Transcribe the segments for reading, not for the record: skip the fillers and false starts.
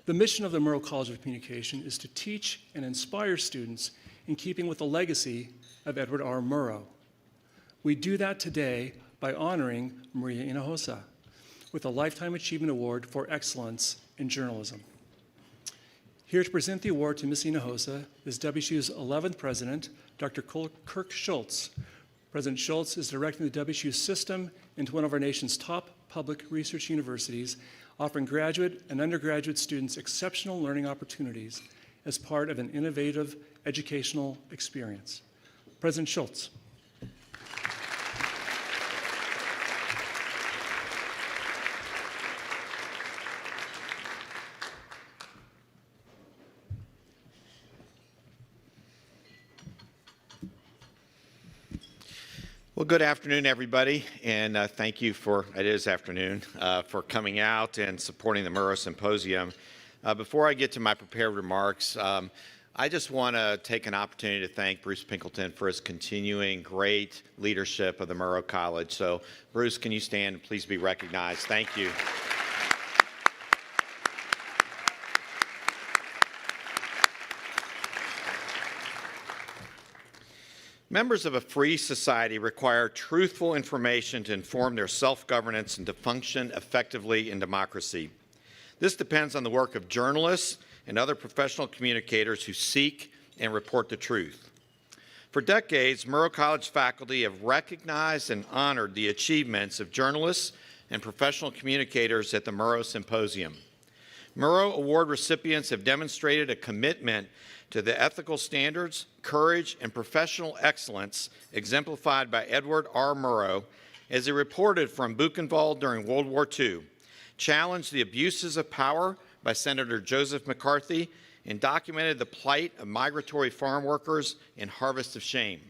The mission of the Murrow College of Communication is to teach and inspire students in keeping with the legacy of Edward R. Murrow. We do that today by honoring Maria Hinojosa with a Lifetime Achievement Award for Excellence in Journalism. Here to present the award to Ms. Hinojosa is WSU's 11th president, Dr. Kirk Schultz. President Schultz is directing the WSU system into one of our nation's top public research universities, offering graduate and undergraduate students exceptional learning opportunities as part of an innovative educational experience. President Schultz. Well, good afternoon, everybody, and thank you for, it is afternoon, for coming out and supporting the Murrow Symposium. Before I get to my prepared remarks, I just want to take an opportunity to thank Bruce Pinkleton for his continuing great leadership of the Murrow College. So, Bruce, can you stand and please be recognized? Thank you. Members of a free society require truthful information to inform their self-governance and to function effectively in democracy. This depends on the work of journalists and other professional communicators who seek and report the truth. For decades, Murrow College faculty have recognized and honored the achievements of journalists and professional communicators at the Murrow Symposium. Murrow Award recipients have demonstrated a commitment to the ethical standards, courage, and professional excellence exemplified by Edward R. Murrow as he reported from Buchenwald during World War II, challenged the abuses of power by Senator Joseph McCarthy, and documented the plight of migratory farm workers in Harvest of Shame.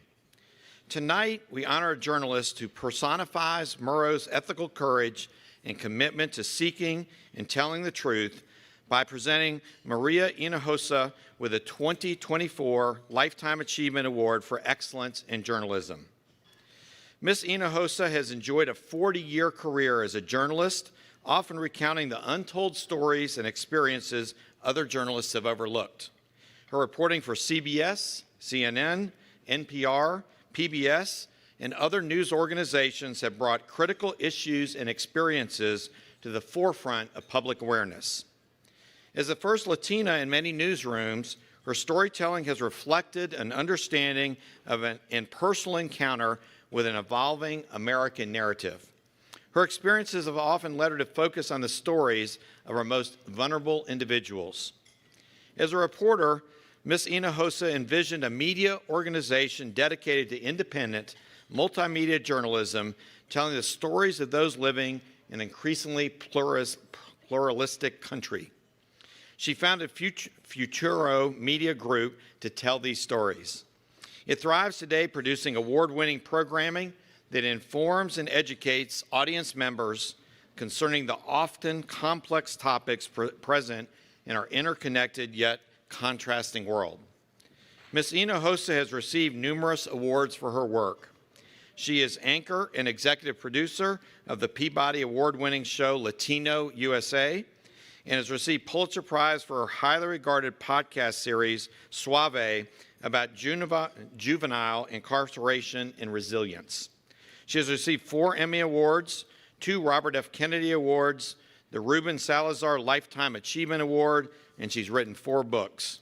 Tonight, we honor a journalist who personifies Murrow's ethical courage and commitment to seeking and telling the truth by presenting Maria Hinojosa with a 2024 Lifetime Achievement Award for Excellence in Journalism. Ms. Hinojosa has enjoyed a 40-year career as a journalist, often recounting the untold stories and experiences other journalists have overlooked. Her reporting for CBS, CNN, NPR, PBS, and other news organizations have brought critical issues and experiences to the forefront of public awareness. As the first Latina in many newsrooms, her storytelling has reflected an understanding of an impersonal encounter with an evolving American narrative. Her experiences have often led her to focus on the stories of our most vulnerable individuals. As a reporter, Ms. Hinojosa envisioned a media organization dedicated to independent, multimedia journalism, telling the stories of those living in an increasingly pluralistic country. She founded Futuro Media Group to tell these stories. It thrives today producing award-winning programming that informs and educates audience members concerning the often complex topics present in our interconnected yet contrasting world. Ms. Hinojosa has received numerous awards for her work. She is anchor and executive producer of the Peabody Award-winning show Latino USA, and has received Pulitzer Prize for her highly regarded podcast series, Suave, about juvenile incarceration and resilience. She has received 4 Emmy Awards, 2 Robert F. Kennedy Awards, the Ruben Salazar Lifetime Achievement Award, and she's written 4 books.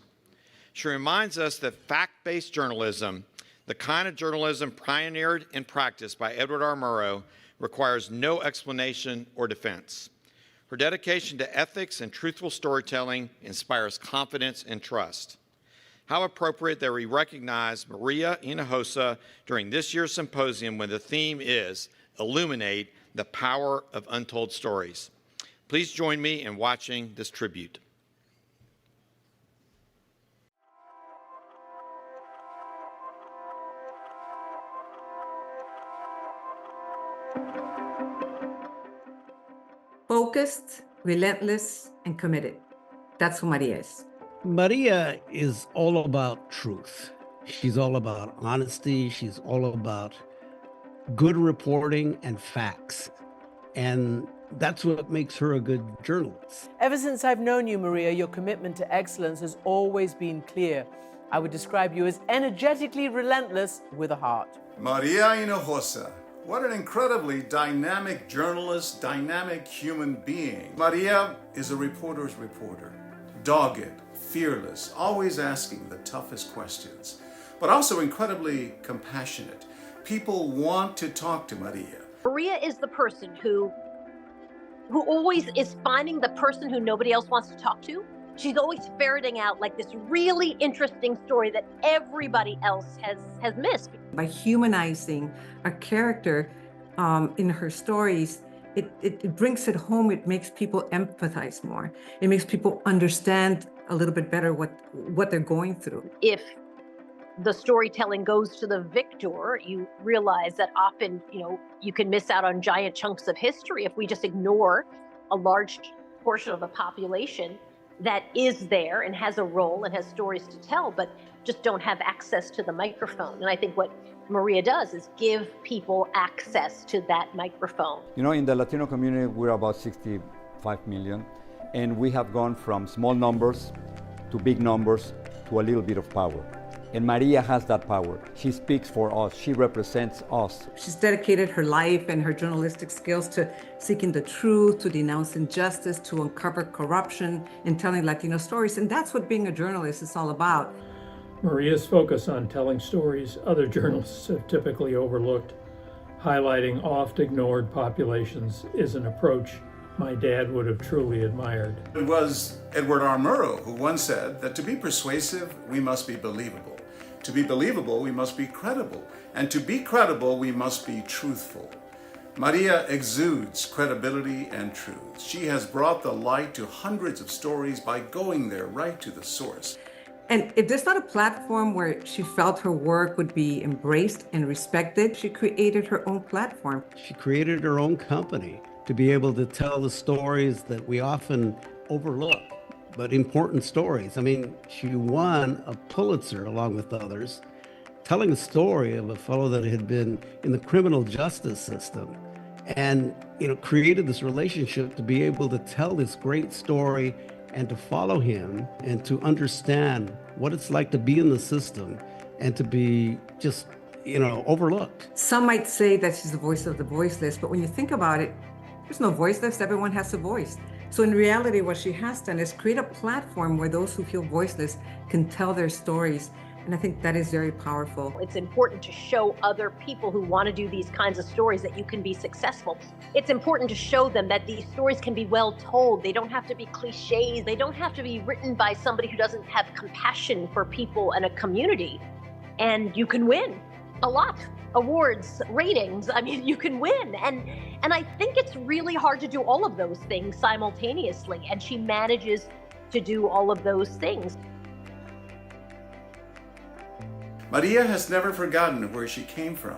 She reminds us that fact-based journalism, the kind of journalism pioneered and practiced by Edward R. Murrow, requires no explanation or defense. Her dedication to ethics and truthful storytelling inspires confidence and trust. How appropriate that we recognize Maria Hinojosa during this year's symposium when the theme is Illuminate the Power of Untold Stories. Please join me in watching this tribute. Focused, relentless, and committed. That's who Maria is. Maria is all about truth. She's all about honesty. She's all about good reporting and facts. And that's what makes her a good journalist. Ever since I've known you, Maria, your commitment to excellence has always been clear. I would describe you as energetically relentless with a heart. Maria Hinojosa, what an incredibly dynamic journalist, dynamic human being. Maria is a reporter's reporter, dogged, fearless, always asking the toughest questions, but also incredibly compassionate. People want to talk to Maria. Maria is the person who always is finding the person who nobody else wants to talk to. She's always ferreting out like this really interesting story that everybody else has missed. By humanizing a character in her stories, it brings it home. It makes people empathize more. It makes people understand a little bit better what they're going through. If the storytelling goes to the victor, you realize that often, you can miss out on giant chunks of history if we just ignore a large portion of the population that is there and has a role and has stories to tell, but just don't have access to the microphone. And I think what Maria does is give people access to that microphone. In the Latino community, we're about 65 million, and we have gone from small numbers to big numbers to a little bit of power. And Maria has that power. She speaks for us. She represents us. She's dedicated her life and her journalistic skills to seeking the truth, to denounce injustice, to uncover corruption, and telling Latino stories. And that's what being a journalist is all about. Maria's focus on telling stories other journalists have typically overlooked, highlighting oft-ignored populations, is an approach my dad would have truly admired. It was Edward R. Murrow who once said that to be persuasive, we must be believable. To be believable, we must be credible. And to be credible, we must be truthful. Maria exudes credibility and truth. She has brought the light to hundreds of stories by going there right to the source. And if there's not a platform where she felt her work would be embraced and respected, she created her own platform. She created her own company to be able to tell the stories that we often overlook, but important stories. I mean, she won a Pulitzer along with others, telling the story of a fellow that had been in the criminal justice system and, created this relationship to be able to tell this great story and to follow him and to understand what it's like to be in the system and to be just, overlooked. Some might say that she's the voice of the voiceless, but when you think about it, there's no voiceless, everyone has a voice. So in reality, what she has done is create a platform where those who feel voiceless can tell their stories. And I think that is very powerful. It's important to show other people who want to do these kinds of stories that you can be successful. It's important to show them that these stories can be well told. They don't have to be cliches. They don't have to be written by somebody who doesn't have compassion for people and a community. And you can win a lot. Awards, ratings, you can win. And I think it's really hard to do all of those things simultaneously. And she manages to do all of those things. Maria has never forgotten where she came from.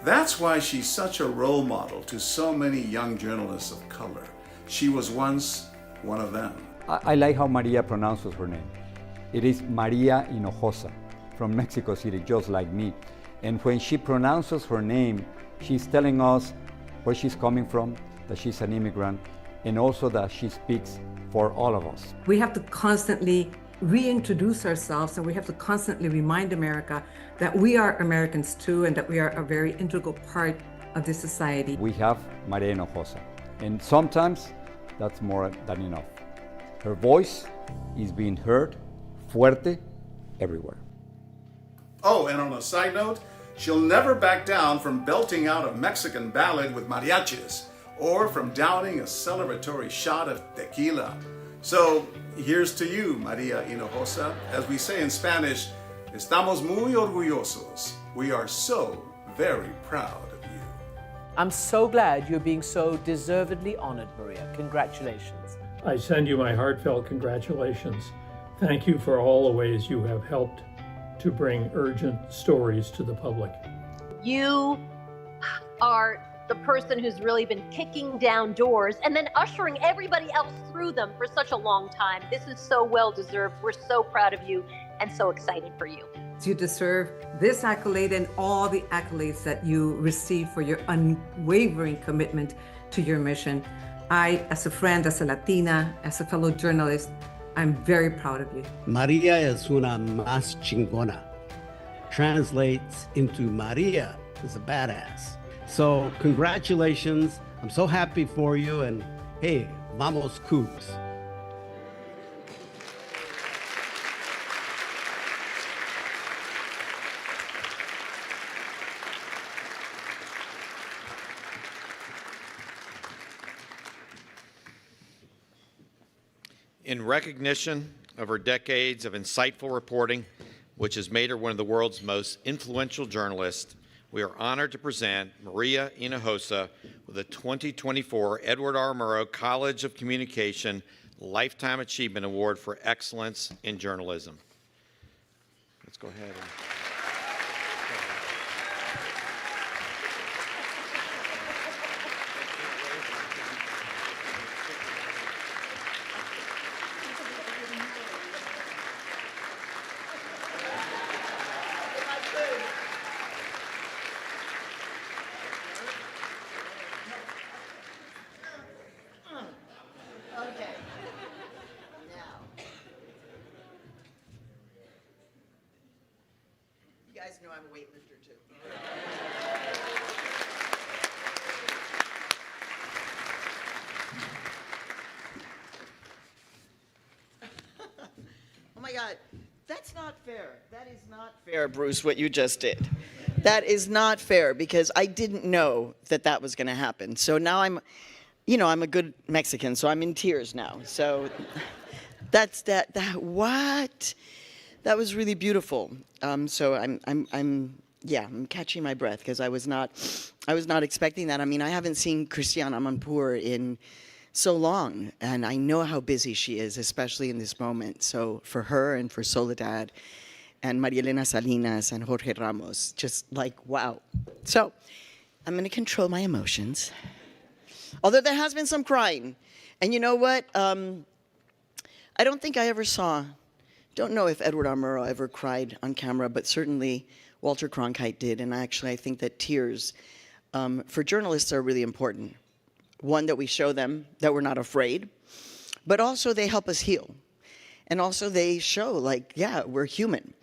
That's why she's such a role model to so many young journalists of color. She was once one of them. I like how Maria pronounces her name. It is Maria Hinojosa from Mexico City, just like me. And when she pronounces her name, she's telling us where she's coming from, that she's an immigrant, and also that she speaks for all of us. We have to constantly reintroduce ourselves, and we have to constantly remind America that we are Americans too, and that we are a very integral part of this society. We have Maria Hinojosa, and sometimes that's more than enough. Her voice is being heard, fuerte, everywhere. Oh, and on a side note, she'll never back down from belting out a Mexican ballad with mariachis or from downing a celebratory shot of tequila. So here's to you, Maria Hinojosa. As we say in Spanish, estamos muy orgullosos. We are so very proud of you. I'm so glad you're being so deservedly honored, Maria. Congratulations. I send you my heartfelt congratulations. Thank you for all the ways you have helped to bring urgent stories to the public. You are the person who's really been kicking down doors and then ushering everybody else through them for such a long time. This is so well deserved. We're so proud of you and so excited for you. You deserve this accolade and all the accolades that you receive for your unwavering commitment to your mission. I, as a friend, as a Latina, as a fellow journalist, I'm very proud of you. Maria es una más chingona. Translates into Maria is a badass. So congratulations. I'm so happy for you, and hey, vamos Cougs. In recognition of her decades of insightful reporting, which has made her one of the world's most influential journalists, we are honored to present Maria Hinojosa with the 2024 Edward R. Murrow College of Communication Lifetime Achievement Award for Excellence in Journalism. Let's go ahead. You guys know I'm a weightlifter too. Oh my God, that's not fair. That is not fair, Bruce, what you just did. That is not fair because I didn't know that that was going to happen. So now I'm a good Mexican, so I'm in tears now. So that's that what? That was really beautiful. So I'm catching my breath because I was not expecting that. I mean, I haven't seen Christiane Amanpour in so long, and I know how busy she is, especially in this moment. So for her and for Soledad and María Elena Salinas and Jorge Ramos, just like, wow. So I'm going to control my emotions, although there has been some crying. And you know what? I don't think I ever don't know if Edward R. Murrow ever cried on camera, but certainly Walter Cronkite did. And actually, I think that tears for journalists are really important. One, that we show them that we're not afraid, but also they help us heal. And also they show, like, yeah, we're human.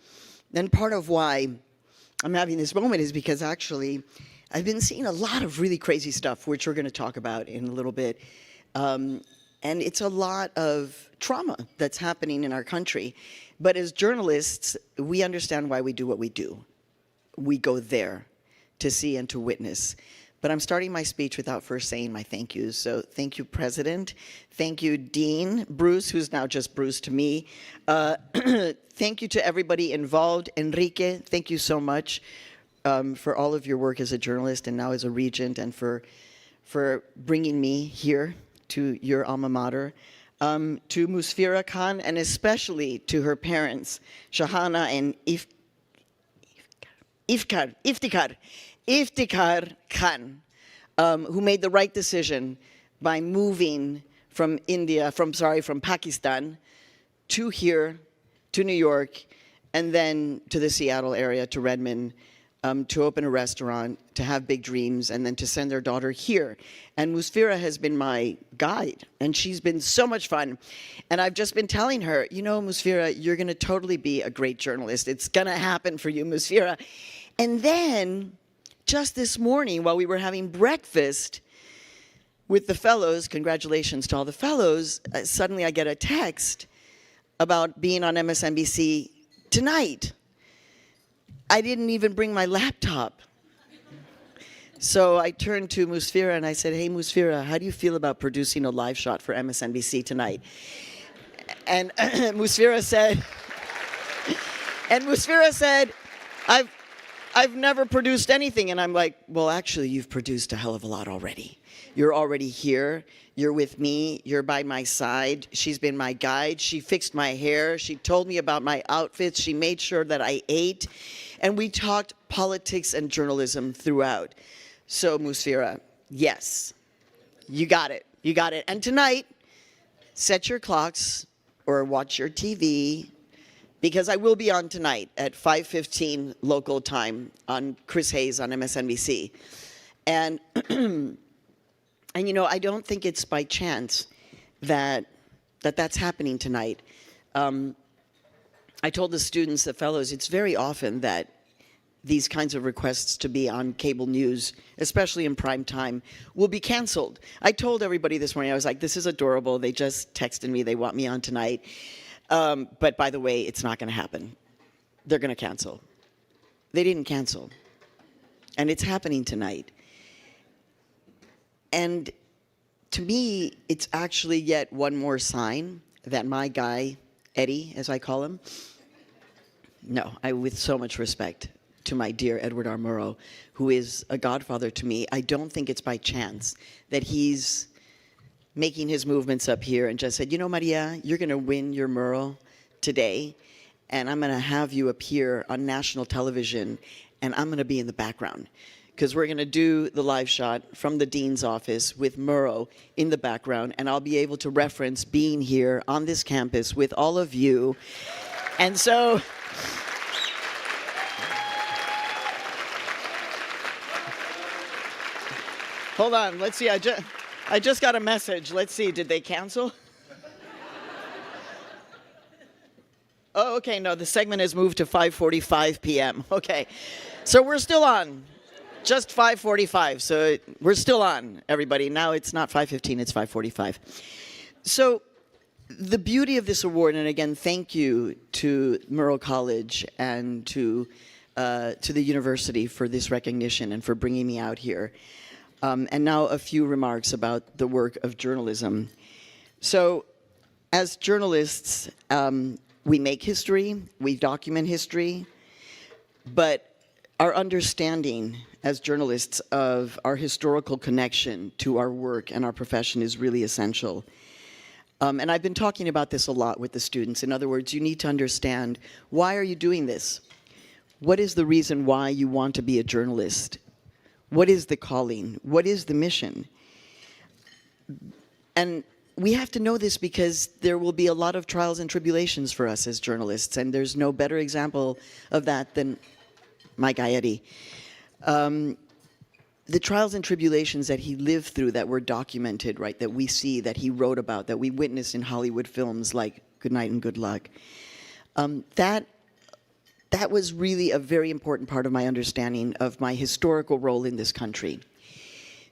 And part of why I'm having this moment is because actually I've been seeing a lot of really crazy stuff, which we're going to talk about in a little bit. And it's a lot of trauma that's happening in our country. But as journalists, we understand why we do what we do. We go there to see and to witness. But I'm starting my speech without first saying my thank yous. So thank you, President. Thank you, Dean Bruce, who's now just Bruce to me. Thank you to everybody involved. Enrique, thank you so much for all of your work as a journalist and now as a regent, and for bringing me here to your alma mater. To Musfira Khan, and especially to her parents, Shahana and Iftikhar Khan, who made the right decision by moving from Pakistan to here, to New York, and then to the Seattle area, to Redmond, to open a restaurant, to have big dreams, and then to send their daughter here. And Musfira has been my guide, and she's been so much fun. And I've just been telling her, you know, Musfira, you're going to totally be a great journalist. It's going to happen for you, Musfira. And then, just this morning, while we were having breakfast with the fellows, congratulations to all the fellows, suddenly I get a text about being on MSNBC tonight. I didn't even bring my laptop. So I turned to Musfira and I said, hey, Musfira, how do you feel about producing a live shot for MSNBC tonight? And Musfira said, I've never produced anything. And I'm like, well, actually, you've produced a hell of a lot already. You're already here. You're with me. You're by my side. She's been my guide. She fixed my hair. She told me about my outfits. She made sure that I ate. And we talked politics and journalism throughout. So, Musfira, yes, you got it. You got it. And tonight, set your clocks or watch your TV, because I will be on tonight at 5:15 local time on Chris Hayes on MSNBC. And And you know, I don't think it's by chance that's happening tonight. I told the students, the fellows, it's very often that these kinds of requests to be on cable news, especially in prime time, will be canceled. I told everybody this morning, I was like, this is adorable. They just texted me, they want me on tonight. But by the way, it's not going to happen. They're going to cancel. They didn't cancel. And it's happening tonight. And to me, it's actually yet one more sign that my guy, Eddie, as I call him, no, with so much respect to my dear Edward R. Murrow, who is a godfather to me, I don't think it's by chance that he's making his movements up here and just said, you know, Maria, you're going to win your Murrow today, and I'm going to have you appear on national television, and I'm going to be in the background. Because we're going to do the live shot from the dean's office with Murrow in the background, and I'll be able to reference being here on this campus with all of you. And so, hold on, let's see, I just got a message. Let's see, did they cancel? Oh, okay, no, the segment has moved to 5:45 p.m. Okay, so we're still on. Just 5:45, so we're still on, everybody. Now it's not 5:15, it's 5:45. So the beauty of this award, and again, thank you to Murrow College and to the university for this recognition and for bringing me out here. And now a few remarks about the work of journalism. So as journalists, we make history, we document history, but our understanding as journalists of our historical connection to our work and our profession is really essential. And I've been talking about this a lot with the students. In other words, you need to understand, why are you doing this? What is the reason why you want to be a journalist? What is the calling? What is the mission? And we have to know this because there will be a lot of trials and tribulations for us as journalists, and there's no better example of that than my guy Eddie. The trials and tribulations that he lived through that were documented, right, that we see, that he wrote about, that we witness in Hollywood films like Good Night and Good Luck, that was really a very important part of my understanding of my historical role in this country.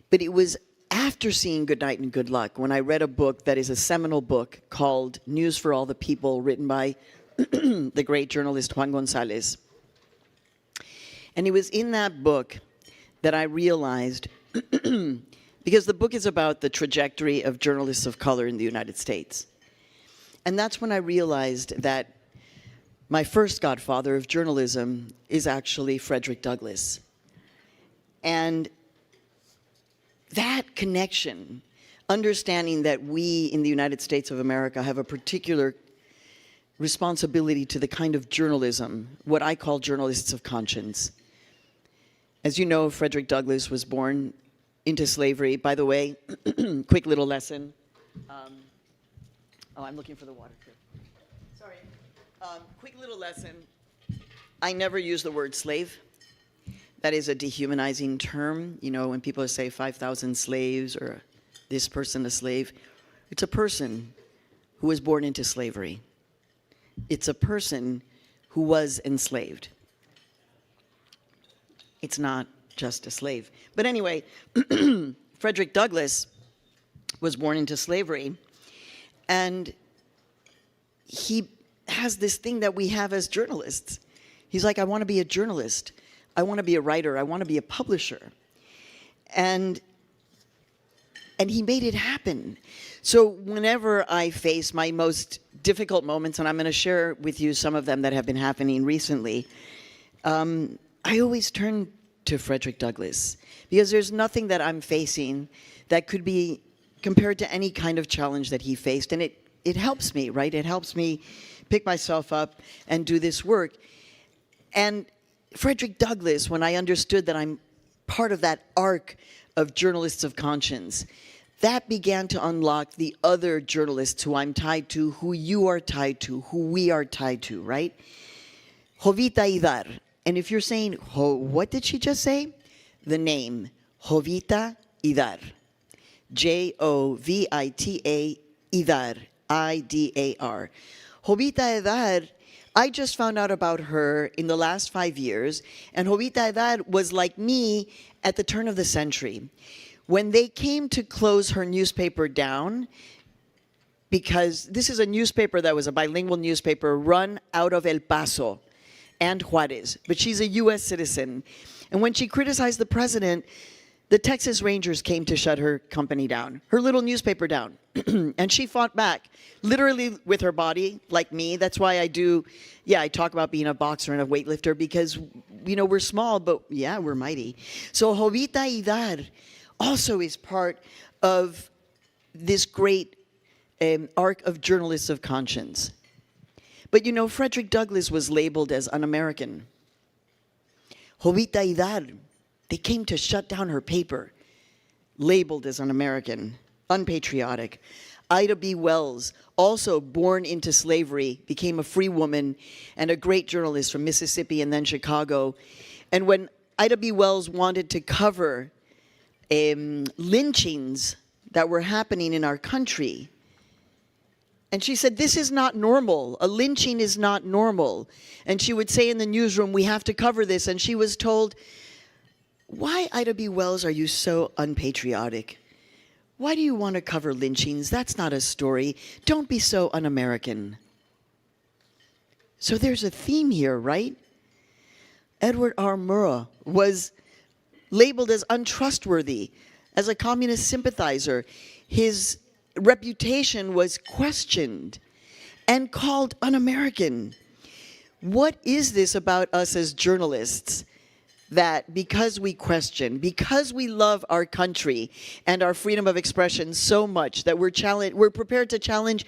But it was after seeing Good Night and Good Luck when I read a book that is a seminal book called News for All the People, written by the great journalist Juan Gonzalez. And it was in that book that I realized, because the book is about the trajectory of journalists of color in the United States. And that's when I realized that my first godfather of journalism is actually Frederick Douglass. And that connection, understanding that we in the United States of America have a particular responsibility to the kind of journalism, what I call journalists of conscience. As you know, Frederick Douglass was born into slavery. By the way, quick little lesson. I'm looking for the water too. Sorry. Quick little lesson. I never use the word slave. That is a dehumanizing term. You know, when people say 5,000 slaves or this person a slave, it's a person who was born into slavery. It's a person who was enslaved. It's not just a slave. But anyway, Frederick Douglass was born into slavery, and he has this thing that we have as journalists. He's like, I want to be a journalist. I want to be a writer. I want to be a publisher. And he made it happen. So whenever I face my most difficult moments, and I'm going to share with you some of them that have been happening recently, I always turn to Frederick Douglass, because there's nothing that I'm facing that could be compared to any kind of challenge that he faced. And it helps me, right? It helps me pick myself up and do this work. And Frederick Douglass, when I understood that I'm part of that arc of journalists of conscience, that began to unlock the other journalists who I'm tied to, who you are tied to, who we are tied to, right? Jovita Idar. And if you're saying, what did she just say? The name, Jovita Idar. Jovita Idar, Idar. Jovita Idar, I just found out about her in the last 5 years, and Jovita Idar was like me at the turn of the century. When they came to close her newspaper down, because this is a newspaper that was a bilingual newspaper run out of El Paso and Juarez, but she's a U.S. citizen. And when she criticized the president, the Texas Rangers came to shut her company down, her little newspaper down. And she fought back, literally with her body, like me. That's why I talk about being a boxer and a weightlifter, because, we're small, but yeah, we're mighty. So Jovita Idar also is part of this great arc of journalists of conscience. But Frederick Douglass was labeled as un-American. Jovita Idar, they came to shut down her paper, labeled as un-American, unpatriotic. Ida B. Wells, also born into slavery, became a free woman and a great journalist from Mississippi and then Chicago. And when Ida B. Wells wanted to cover lynchings that were happening in our country, and she said, this is not normal. A lynching is not normal. And she would say in the newsroom, we have to cover this. And she was told, why, Ida B. Wells, are you so unpatriotic? Why do you want to cover lynchings? That's not a story. Don't be so un-American. So there's a theme here, right? Edward R. Murrow was labeled as untrustworthy, as a communist sympathizer. His reputation was questioned and called un-American. What is this about us as journalists, that because we question, because we love our country and our freedom of expression so much, that we're prepared to challenge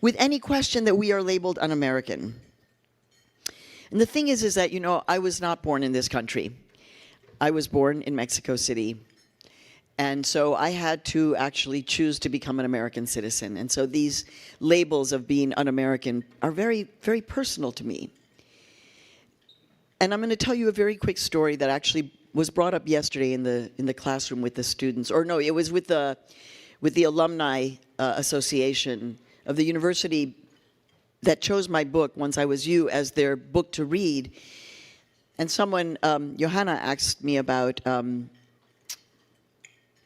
with any question that we are labeled un-American? And the thing is that, I was not born in this country. I was born in Mexico City. And so I had to actually choose to become an American citizen. And so these labels of being un-American are very, very personal to me. And I'm going to tell you a very quick story that actually was brought up yesterday in the classroom with the students. Or no, it was with the Alumni Association of the university that chose my book, Once I Was You, as their book to read. And someone, Johanna, asked me about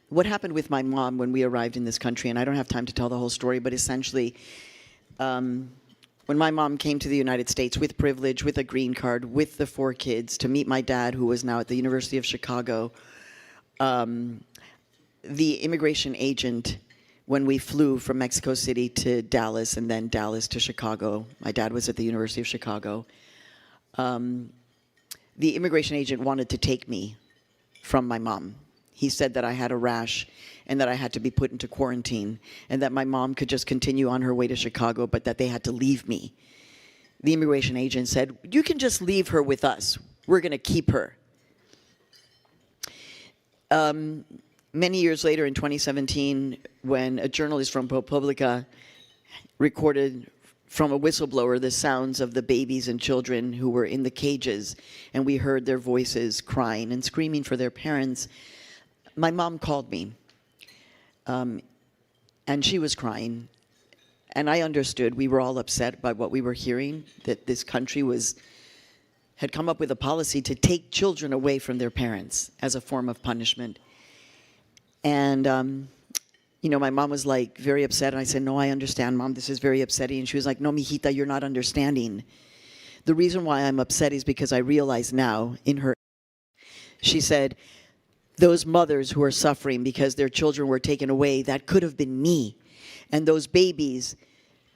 what happened with my mom when we arrived in this country. And I don't have time to tell the whole story, but essentially, when my mom came to the United States with privilege, with a green card, with the 4 kids, to meet my dad, who was now at the University of Chicago, the immigration agent, when we flew from Mexico City to Dallas and then Dallas to Chicago, my dad was at the University of Chicago, the immigration agent wanted to take me from my mom. He said that I had a rash and that I had to be put into quarantine and that my mom could just continue on her way to Chicago, but that they had to leave me. The immigration agent said, you can just leave her with us. We're going to keep her. Many years later, in 2017, when a journalist from ProPublica recorded from a whistleblower the sounds of the babies and children who were in the cages, and we heard their voices crying and screaming for their parents, my mom called me, and she was crying, and I understood. We were all upset by what we were hearing, that this country had come up with a policy to take children away from their parents as a form of punishment. And, my mom was like very upset, and I said, no, I understand, Mom, this is very upsetting. And she was like, no, mijita, you're not understanding. The reason why I'm upset is because I realize now, she said, those mothers who are suffering because their children were taken away, that could have been me. And those babies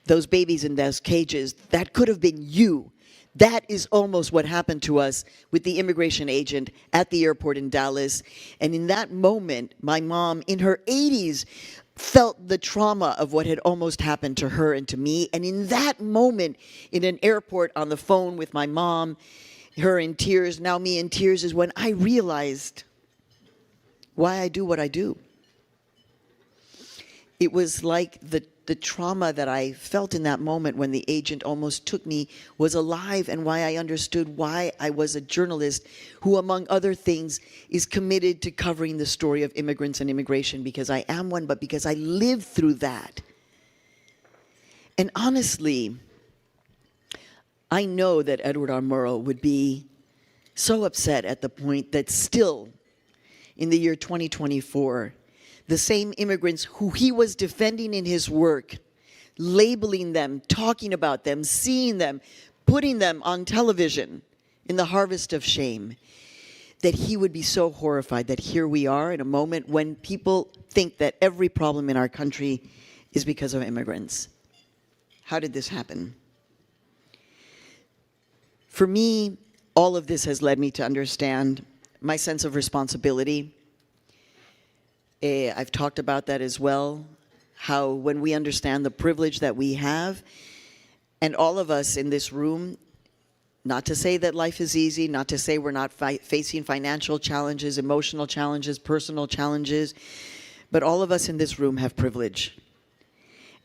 in those cages, that could have been you. That is almost what happened to us with the immigration agent at the airport in Dallas. And in that moment, my mom, in her 80s, felt the trauma of what had almost happened to her and to me. And in that moment, in an airport on the phone with my mom, her in tears, now me in tears, is when I realized why I do what I do. it was like the trauma that I felt in that moment when the agent almost took me was alive, and why I understood why I was a journalist who, among other things, is committed to covering the story of immigrants and immigration, because I am one, but because I lived through that. And honestly, I know that Edward R. Murrow would be so upset at the point that still, in the year 2024, the same immigrants who he was defending in his work, labeling them, talking about them, seeing them, putting them on television in the harvest of shame, that he would be so horrified that here we are in a moment when people think that every problem in our country is because of immigrants. How did this happen? For me, all of this has led me to understand my sense of responsibility. I've talked about that as well, how when we understand the privilege that we have, and all of us in this room, not to say that life is easy, not to say we're not facing financial challenges, emotional challenges, personal challenges, but all of us in this room have privilege.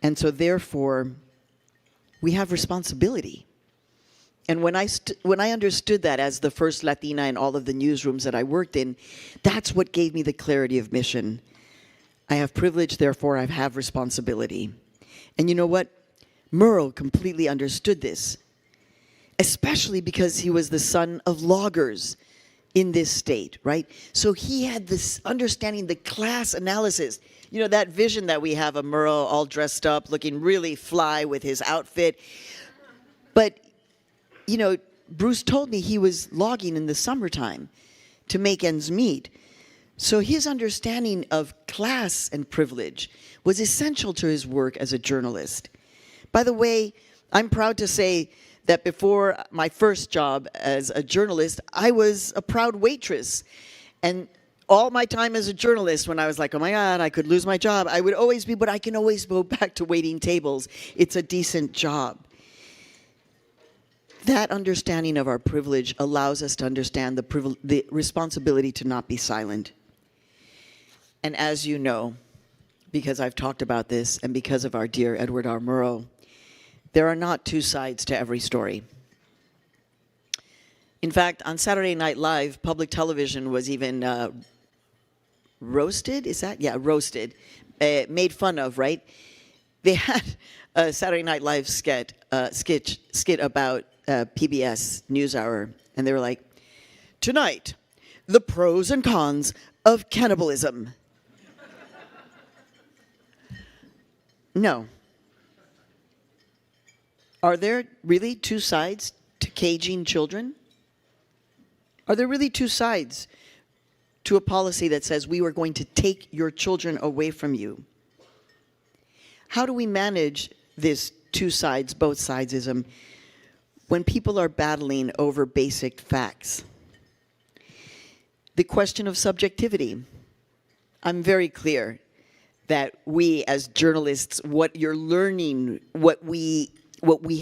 And so therefore, we have responsibility. And when I understood that as the first Latina in all of the newsrooms that I worked in, that's what gave me the clarity of mission. I have privilege, therefore I have responsibility. And you know what? Murrow completely understood this, especially because he was the son of loggers in this state, right? So he had this understanding, the class analysis. You know, that vision that we have of Murrow all dressed up, looking really fly with his outfit. But you know, Bruce told me he was logging in the summertime to make ends meet. So his understanding of class and privilege was essential to his work as a journalist. By the way, I'm proud to say that before my first job as a journalist, I was a proud waitress. And all my time as a journalist, when I was like, oh my God, I could lose my job, I would always be, but I can always go back to waiting tables. It's a decent job. That understanding of our privilege allows us to understand the responsibility to not be silent. And as you know, because I've talked about this and because of our dear Edward R. Murrow, there are not two sides to every story. In fact, on Saturday Night Live, public television was even roasted, is that? Yeah, roasted, made fun of, right? They had a Saturday Night Live skit about PBS NewsHour, and they were like, tonight, the pros and cons of cannibalism. No. Are there really two sides to caging children? Are there really two sides to a policy that says we are going to take your children away from you? How do we manage this two sides, both sidesism, when people are battling over basic facts? The question of subjectivity. I'm very clear that we as journalists, what you're learning, what we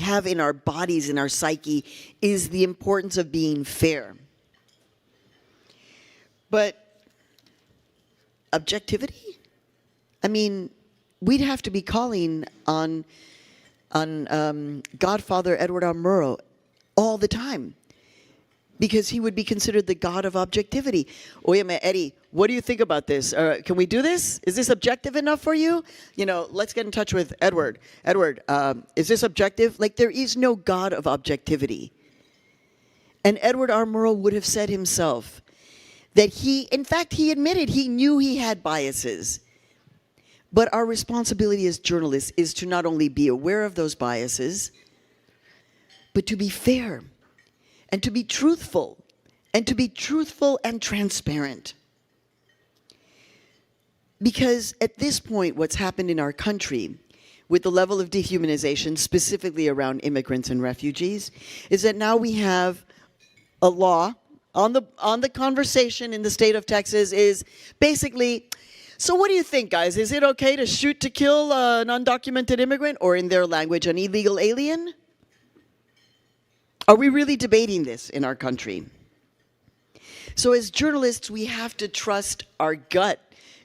have in our bodies, in our psyche, is the importance of being fair. But objectivity? I mean, we'd have to be calling on Godfather Edward R. Murrow all the time, because he would be considered the god of objectivity. Oye, Eddie, what do you think about this? Can we do this? Is this objective enough for you? You know, let's get in touch with Edward. Edward, is this objective? Like, there is no god of objectivity. And Edward R. Murrow would have said himself that in fact, he admitted he knew he had biases. But our responsibility as journalists is to not only be aware of those biases, but to be fair and to be truthful and transparent. Because at this point, what's happened in our country with the level of dehumanization, specifically around immigrants and refugees, is that now we have a law on the conversation in the state of Texas is basically, so what do you think, guys? Is it okay to shoot to kill an undocumented immigrant, or in their language, an illegal alien? Are we really debating this in our country? So as journalists, we have to trust our gut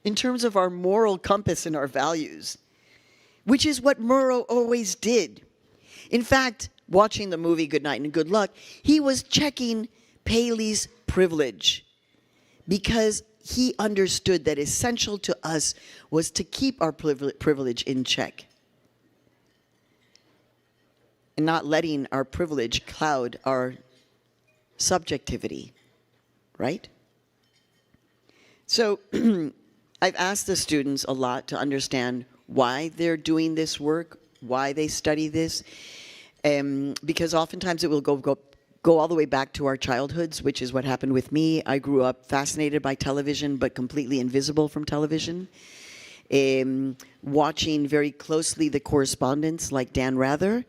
in terms of our moral compass and our values, which is what Murrow always did. In fact, watching the movie Good Night and Good Luck, he was checking Paley's privilege because he understood that essential to us was to keep our privilege in check and not letting our privilege cloud our subjectivity, right? So I've asked the students a lot to understand why they're doing this work, why they study this, because oftentimes it will go all the way back to our childhoods, which is what happened with me. I grew up fascinated by television, but completely invisible from television. Watching very closely the correspondents like Dan Rather,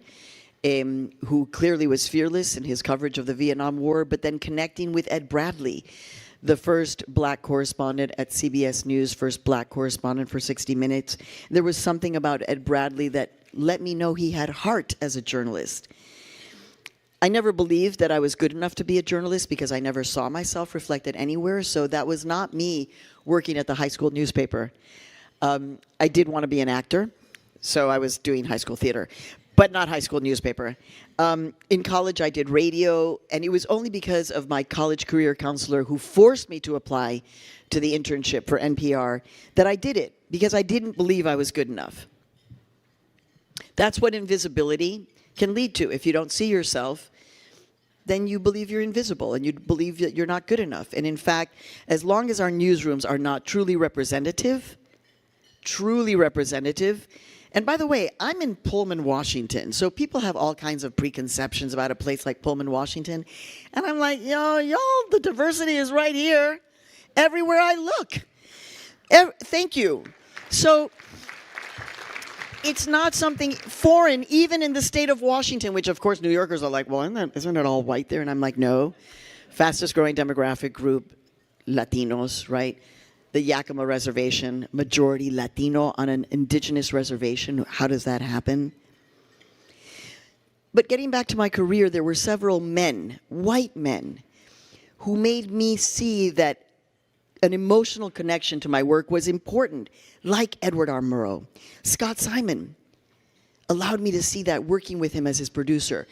who clearly was fearless in his coverage of the Vietnam War, but then connecting with Ed Bradley, the first black correspondent at CBS News, first black correspondent for 60 Minutes. There was something about Ed Bradley that let me know he had heart as a journalist. I never believed that I was good enough to be a journalist because I never saw myself reflected anywhere, so that was not me working at the high school newspaper. I did want to be an actor, so I was doing high school theater, but not high school newspaper. In college, I did radio, and it was only because of my college career counselor who forced me to apply to the internship for NPR that I did it, because I didn't believe I was good enough. That's what invisibility can lead to. If you don't see yourself, then you believe you're invisible and you believe that you're not good enough. And in fact, as long as our newsrooms are not truly representative, and by the way, I'm in Pullman, Washington, so people have all kinds of preconceptions about a place like Pullman, Washington. And I'm like, y'all, the diversity is right here, everywhere I look. Thank you. So it's not something foreign, even in the state of Washington, which of course New Yorkers are like, well, isn't it all white there? And I'm like, no. Fastest growing demographic group, Latinos, right? The Yakima Reservation, majority Latino on an indigenous reservation. How does that happen? But getting back to my career, there were several men, white men, who made me see that an emotional connection to my work was important, like Edward R. Murrow. Scott Simon allowed me to see that working with him as his producer.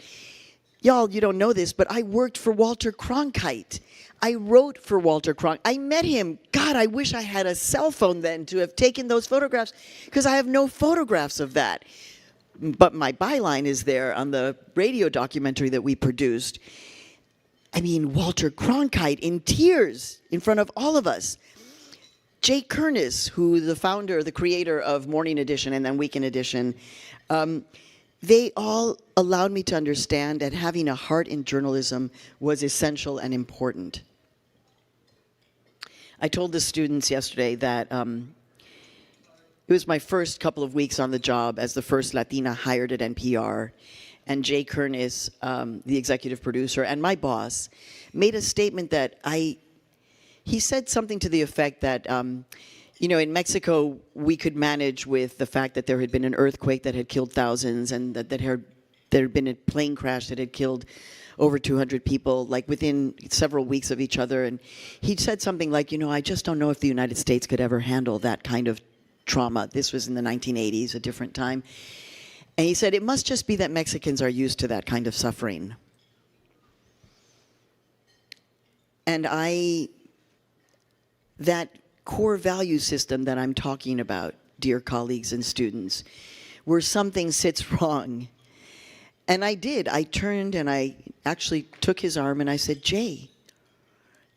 Y'all, you don't know this, but I worked for Walter Cronkite. I wrote for Walter Cronkite. I met him. God, I wish I had a cell phone then to have taken those photographs, because I have no photographs of that. But my byline is there on the radio documentary that we produced. I mean, Walter Cronkite in tears in front of all of us. Jay Kernis, who the founder, the creator of Morning Edition and then Weekend Edition, they all allowed me to understand that having a heart in journalism was essential and important. I told the students yesterday that it was my first couple of weeks on the job as the first Latina hired at NPR. And Jay Kernis, the executive producer, and my boss, made a statement that he said something to the effect that, in Mexico, we could manage with the fact that there had been an earthquake that had killed thousands and that there had been a plane crash that had killed over 200 people, like within several weeks of each other. And he said something like, I just don't know if the United States could ever handle that kind of trauma. This was in the 1980s, a different time. And he said, it must just be that Mexicans are used to that kind of suffering. And that core value system that I'm talking about, dear colleagues and students, where something sits wrong. And I did. I turned and I actually took his arm and I said, Jay,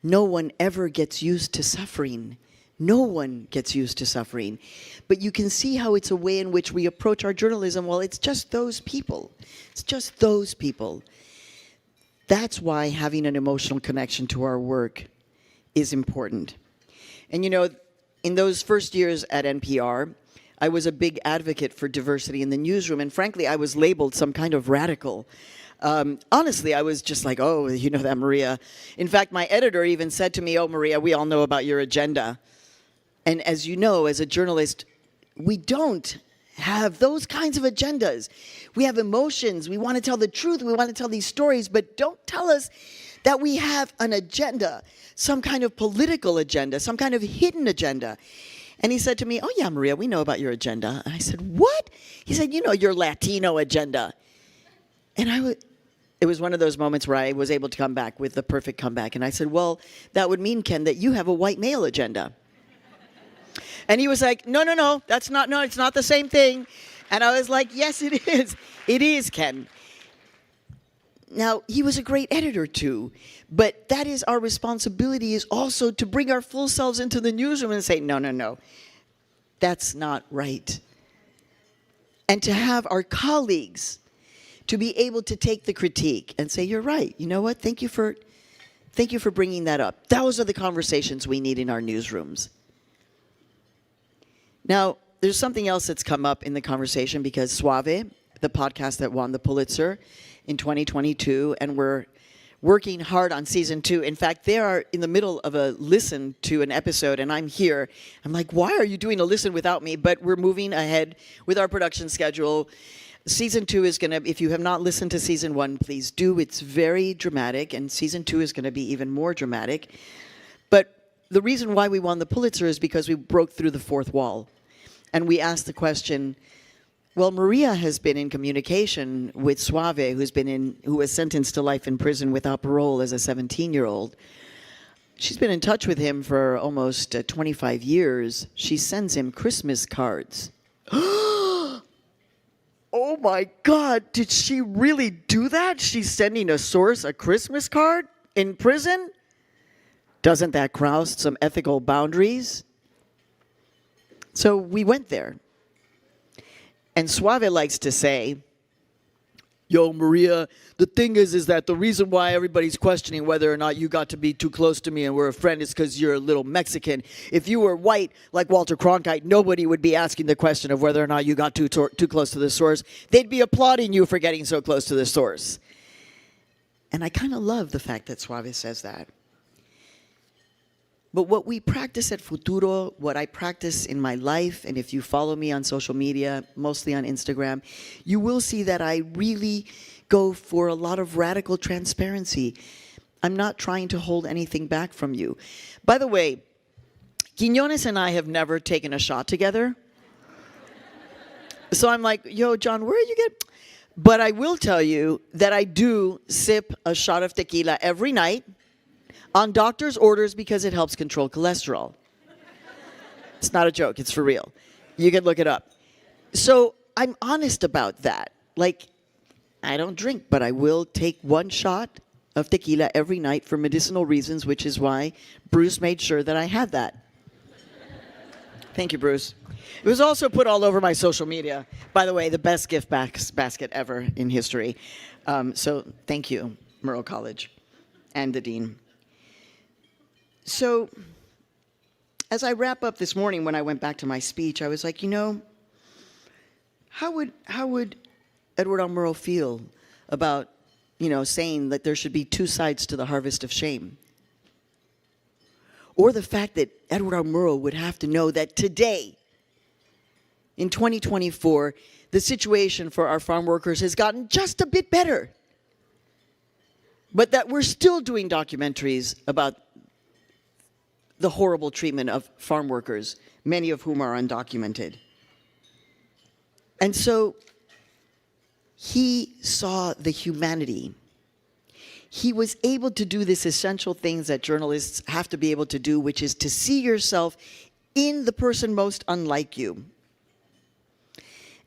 no one ever gets used to suffering. No one gets used to suffering. But you can see how it's a way in which we approach our journalism. Well, it's just those people. It's just those people. That's why having an emotional connection to our work is important. And in those first years at NPR, I was a big advocate for diversity in the newsroom. And frankly, I was labeled some kind of radical. Honestly, I was just like, oh, you know that, Maria. In fact, my editor even said to me, oh, Maria, we all know about your agenda. And as you know, as a journalist, we don't have those kinds of agendas. We have emotions. We want to tell the truth. We want to tell these stories. But don't tell us that we have an agenda, some kind of political agenda, some kind of hidden agenda. And he said to me, "Oh yeah, Maria, we know about your agenda." And I said, "What?" He said, "You know, your Latino agenda." And it was one of those moments where I was able to come back with the perfect comeback. And I said, "Well, that would mean, Ken, that you have a white male agenda." And he was like, no, it's not the same thing. And I was like, "Yes, it is. It is, Ken." Now, he was a great editor too, but that is our responsibility, is also to bring our full selves into the newsroom and say, no, that's not right. And to have our colleagues to be able to take the critique and say, "You're right. You know what? Thank you for bringing that up." Those are the conversations we need in our newsrooms. Now, there's something else that's come up in the conversation, because Suave, the podcast that won the Pulitzer in 2022, and we're working hard on season 2. In fact, they are in the middle of a listen to an episode, and I'm here. I'm like, "Why are you doing a listen without me?" But we're moving ahead with our production schedule. Season 2 is going to, if you have not listened to season 1, please do. It's very dramatic, and season 2 is going to be even more dramatic. But the reason why we won the Pulitzer is because we broke through the fourth wall. And we asked the question, well, Maria has been in communication with Suave, who was sentenced to life in prison without parole as a 17-year-old. She's been in touch with him for almost 25 years. She sends him Christmas cards. Oh my God, did she really do that? She's sending a source a Christmas card in prison? Doesn't that cross some ethical boundaries? So we went there. And Suave likes to say, "Yo, Maria, the thing is that the reason why everybody's questioning whether or not you got to be too close to me and we're a friend is because you're a little Mexican. If you were white like Walter Cronkite, nobody would be asking the question of whether or not you got too close to the source. They'd be applauding you for getting so close to the source." And I kind of love the fact that Suave says that. But what we practice at Futuro, what I practice in my life, and if you follow me on social media, mostly on Instagram, you will see that I really go for a lot of radical transparency. I'm not trying to hold anything back from you. By the way, Quiñones and I have never taken a shot together. So I'm like, "Yo, John, where did you get?" But I will tell you that I do sip a shot of tequila every night, on doctor's orders, because it helps control cholesterol. It's not a joke. It's for real. You can look it up. So I'm honest about that. Like, I don't drink, but I will take one shot of tequila every night for medicinal reasons, which is why Bruce made sure that I had that. Thank you, Bruce. It was also put all over my social media. By the way, the best gift basket ever in history. So thank you, Murrow College and the dean. So as I wrap up this morning, when I went back to my speech, I was like, how would Edward R. Murrow feel about, saying that there should be two sides to the harvest of shame? Or the fact that Edward R. Murrow would have to know that today, in 2024, the situation for our farm workers has gotten just a bit better. But that we're still doing documentaries about the horrible treatment of farm workers, many of whom are undocumented. And so he saw the humanity. He was able to do this essential things that journalists have to be able to do, which is to see yourself in the person most unlike you.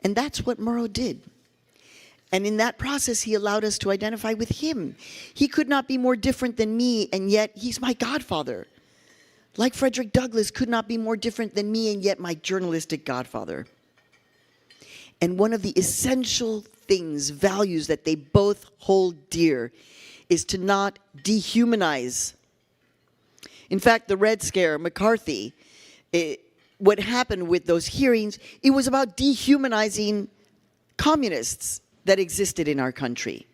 And that's what Murrow did. And in that process, he allowed us to identify with him. He could not be more different than me, and yet he's my godfather. Like Frederick Douglass could not be more different than me, and yet my journalistic godfather. And one of the essential things, values that they both hold dear, is to not dehumanize. In fact, the Red Scare, McCarthy, what happened with those hearings, it was about dehumanizing communists that existed in our country.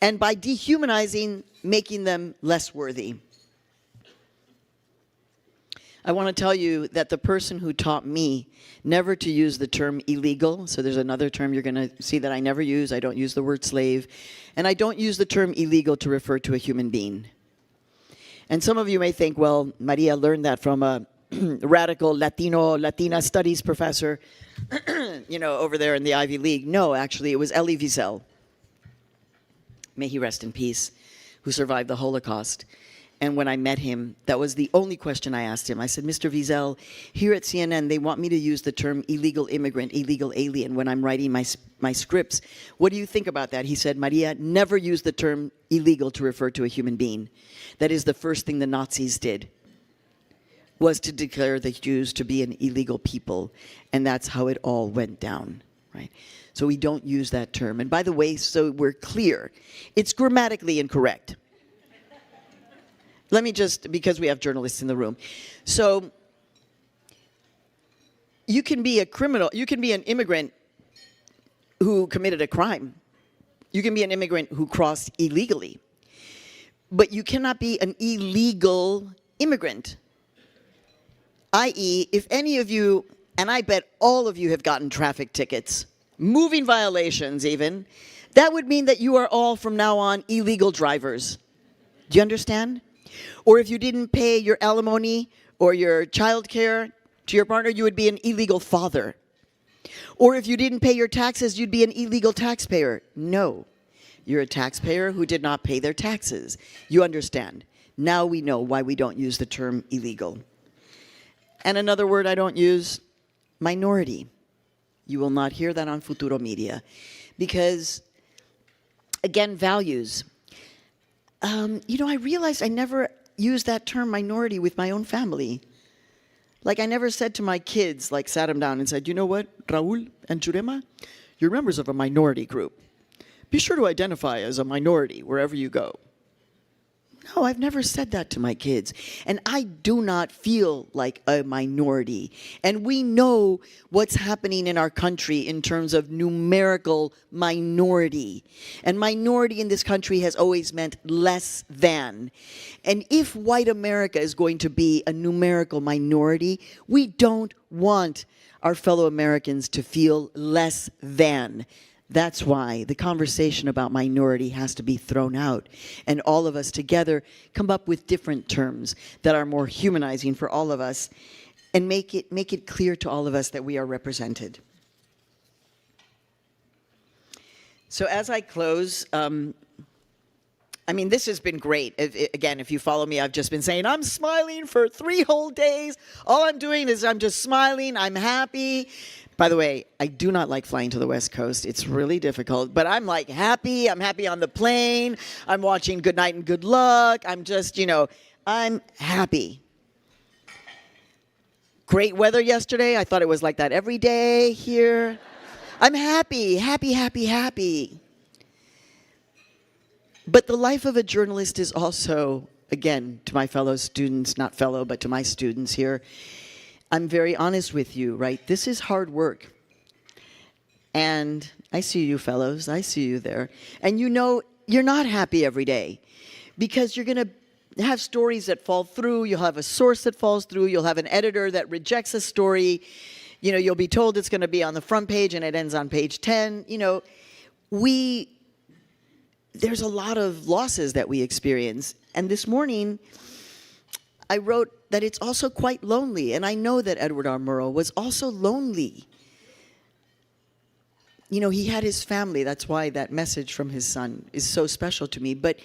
And by dehumanizing, making them less worthy. I want to tell you that the person who taught me never to use the term illegal, so there's another term you're going to see that I never use. I don't use the word slave. And I don't use the term illegal to refer to a human being. And some of you may think, well, Maria learned that from a radical Latina studies professor, over there in the Ivy League. No, actually, it was Elie Wiesel, may he rest in peace, who survived the Holocaust. And when I met him, that was the only question I asked him. I said, Mr. Wiesel, here at CNN, they want me to use the term illegal immigrant, illegal alien when I'm writing my scripts. What do you think about that? He said, Maria, never use the term illegal to refer to a human being. That is the first thing the Nazis did, was to declare the Jews to be an illegal people. And that's how it all went down, right? So we don't use that term. And by the way, so we're clear, it's grammatically incorrect. Let me just, because we have journalists in the room. So you can be a criminal, you can be an immigrant who committed a crime. You can be an immigrant who crossed illegally. But you cannot be an illegal immigrant. I.e., if any of you, and I bet all of you have gotten traffic tickets, moving violations even, that would mean that you are all from now on illegal drivers. Do you understand? Or if you didn't pay your alimony or your child care to your partner, you would be an illegal father. Or if you didn't pay your taxes, you'd be an illegal taxpayer. No, you're a taxpayer who did not pay their taxes. You understand. Now we know why we don't use the term illegal. And another word I don't use, minority. You will not hear that on Futuro Media. Because, again, values. I realized I never used that term minority with my own family. Like I never said to my kids, like sat them down and said, you know what, Raul and Jurema, you're members of a minority group. Be sure to identify as a minority wherever you go. No, I've never said that to my kids. And I do not feel like a minority. And we know what's happening in our country in terms of numerical minority. And minority in this country has always meant less than. And if white America is going to be a numerical minority, we don't want our fellow Americans to feel less than. That's why the conversation about minority has to be thrown out, and all of us together come up with different terms that are more humanizing for all of us and make it clear to all of us that we are represented. So as I close, this has been great. Again, if you follow me, I've just been saying, I'm smiling for 3 whole days. All I'm doing is I'm just smiling. I'm happy. By the way, I do not like flying to the West Coast. It's really difficult. But I'm like happy. I'm happy on the plane. I'm watching Good Night and Good Luck. I'm just, I'm happy. Great weather yesterday. I thought it was like that every day here. I'm happy, happy, happy, happy. But the life of a journalist is also, again, to my fellow students, not fellow, but to my students here, I'm very honest with you, right? This is hard work. And I see you fellows, I see you there. And you're not happy every day because you're going to have stories that fall through, you'll have a source that falls through, you'll have an editor that rejects a story, you'll be told it's going to be on the front page and it ends on page 10. There's a lot of losses that we experience. And this morning, I wrote that it's also quite lonely, and I know that Edward R. Murrow was also lonely. He had his family. That's why that message from his son is so special to me. But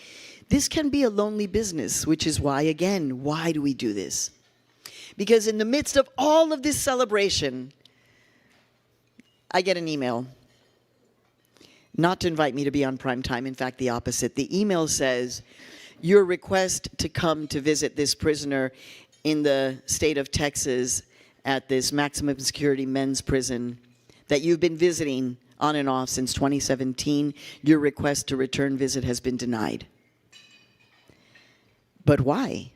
this can be a lonely business, which is why, again, why do we do this? Because in the midst of all of this celebration, I get an email. Not to invite me to be on prime time. In fact, the opposite. The email says, your request to come to visit this prisoner in the state of Texas at this maximum security men's prison that you've been visiting on and off since 2017, your request to return visit has been denied. But why?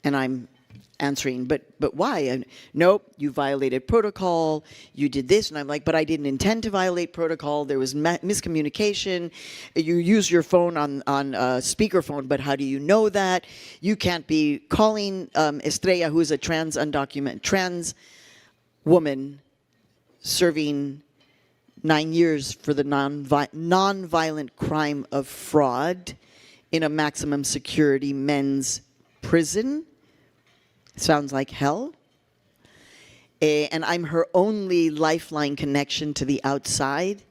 And I'm answering, but why? And nope, you violated protocol, you did this. And I'm like, but I didn't intend to violate protocol. There was miscommunication. You use your phone on speakerphone, but how do you know that? You can't be calling Estrella, who is a trans woman serving 9 years for the non-violent crime of fraud in a maximum security men's prison. Sounds like hell. And I'm her only lifeline connection to the outside,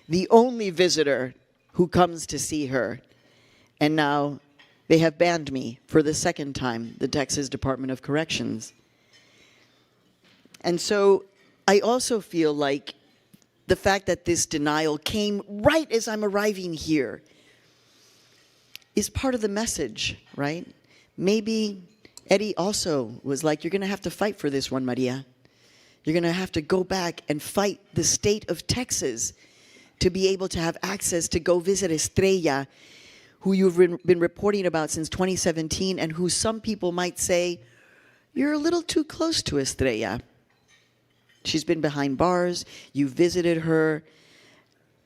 the only visitor who comes to see her. And now they have banned me for the second time, the Texas Department of Corrections. And so I also feel like the fact that this denial came right as I'm arriving here is part of the message, right? Maybe Eddie also was like, you're going to have to fight for this one, Maria. You're going to have to go back and fight the state of Texas to be able to have access to go visit Estrella, who you've been reporting about since 2017, and who some people might say, you're a little too close to Estrella. She's been behind bars. You visited her.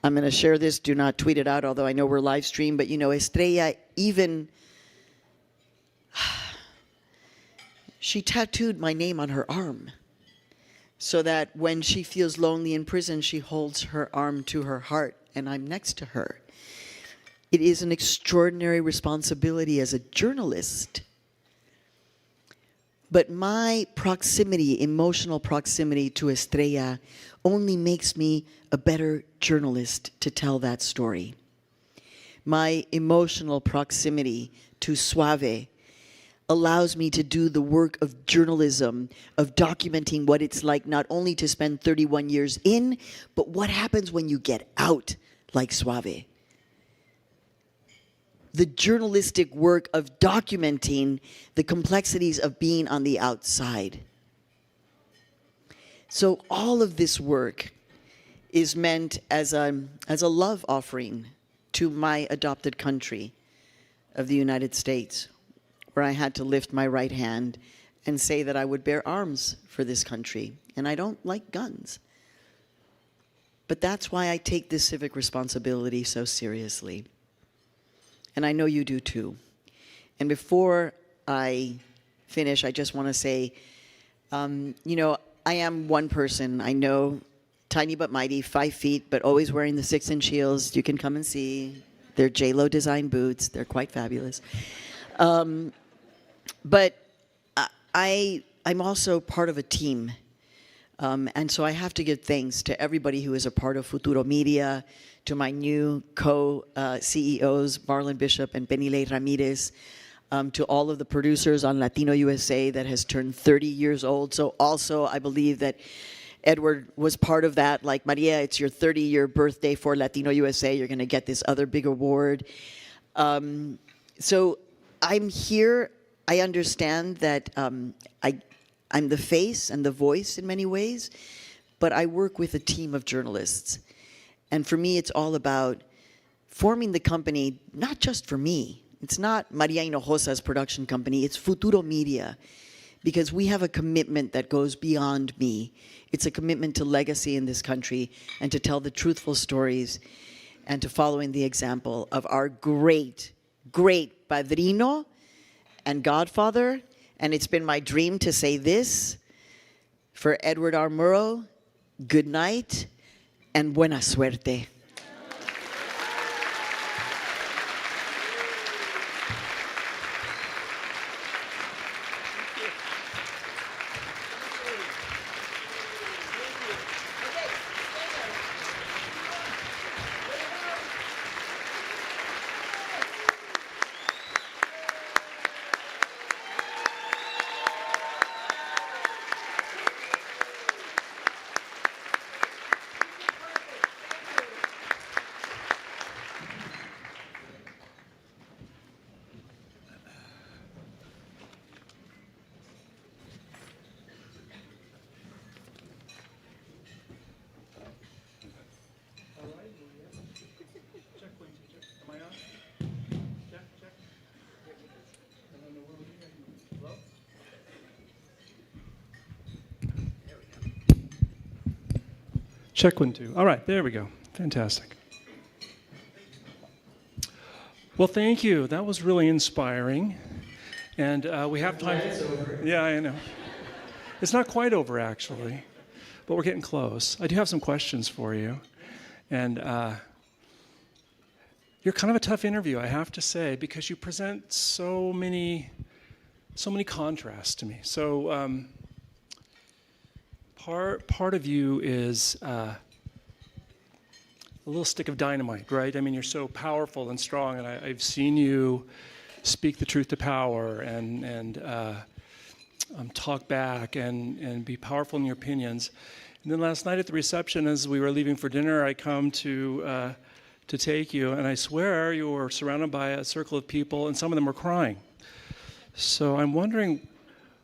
I'm going to share this. Do not tweet it out, although I know we're live stream. But, you know, Estrella even, she tattooed my name on her arm so that when she feels lonely in prison, she holds her arm to her heart, and I'm next to her. It is an extraordinary responsibility as a journalist. But my proximity, emotional proximity to Estrella only makes me a better journalist to tell that story. My emotional proximity to Suave allows me to do the work of journalism, of documenting what it's like not only to spend 31 years in, but what happens when you get out like Suave. The journalistic work of documenting the complexities of being on the outside. So all of this work is meant as a love offering to my adopted country of the United States, where I had to lift my right hand and say that I would bear arms for this country. And I don't like guns. But that's why I take this civic responsibility so seriously. And I know you do too. And before I finish, I just want to say, you know, I am one person. I know, tiny but mighty, 5 feet, but always wearing the 6-inch heels. You can come and see. They're J-Lo design boots. They're quite fabulous. But I'm also part of a team. And so I have to give thanks to everybody who is a part of Futuro Media, to my new co-CEOs, Marlon Bishop and Benile Ramirez, to all of the producers on Latino USA that has turned 30 years old. So also I believe that Edward was part of that. Like, Maria, it's your 30-year birthday for Latino USA. You're going to get this other big award. So I'm here. I understand that I'm the face and the voice in many ways, but I work with a team of journalists. And for me, it's all about forming the company, not just for me. It's not Maria Hinojosa's production company. It's Futuro Media, because we have a commitment that goes beyond me. It's a commitment to legacy in this country and to tell the truthful stories and to following the example of our great, great padrino and godfather. And it's been my dream to say this for Edward R. Murrow: good night and buena suerte. Check 1, 2. All right, there we go. Fantastic. Well, thank you. That was really inspiring. And we have time. It's over. Yeah, I know. It's not quite over, actually, but we're getting close. I do have some questions for you. And you're kind of a tough interview, I have to say, because you present so many contrasts to me. So part of you is a little stick of dynamite, right? I mean, you're so powerful and strong, and I've seen you speak the truth to power and talk back and be powerful in your opinions. And then last night at the reception, as we were leaving for dinner, I come to take you, and I swear you were surrounded by a circle of people, and some of them were crying. So I'm wondering,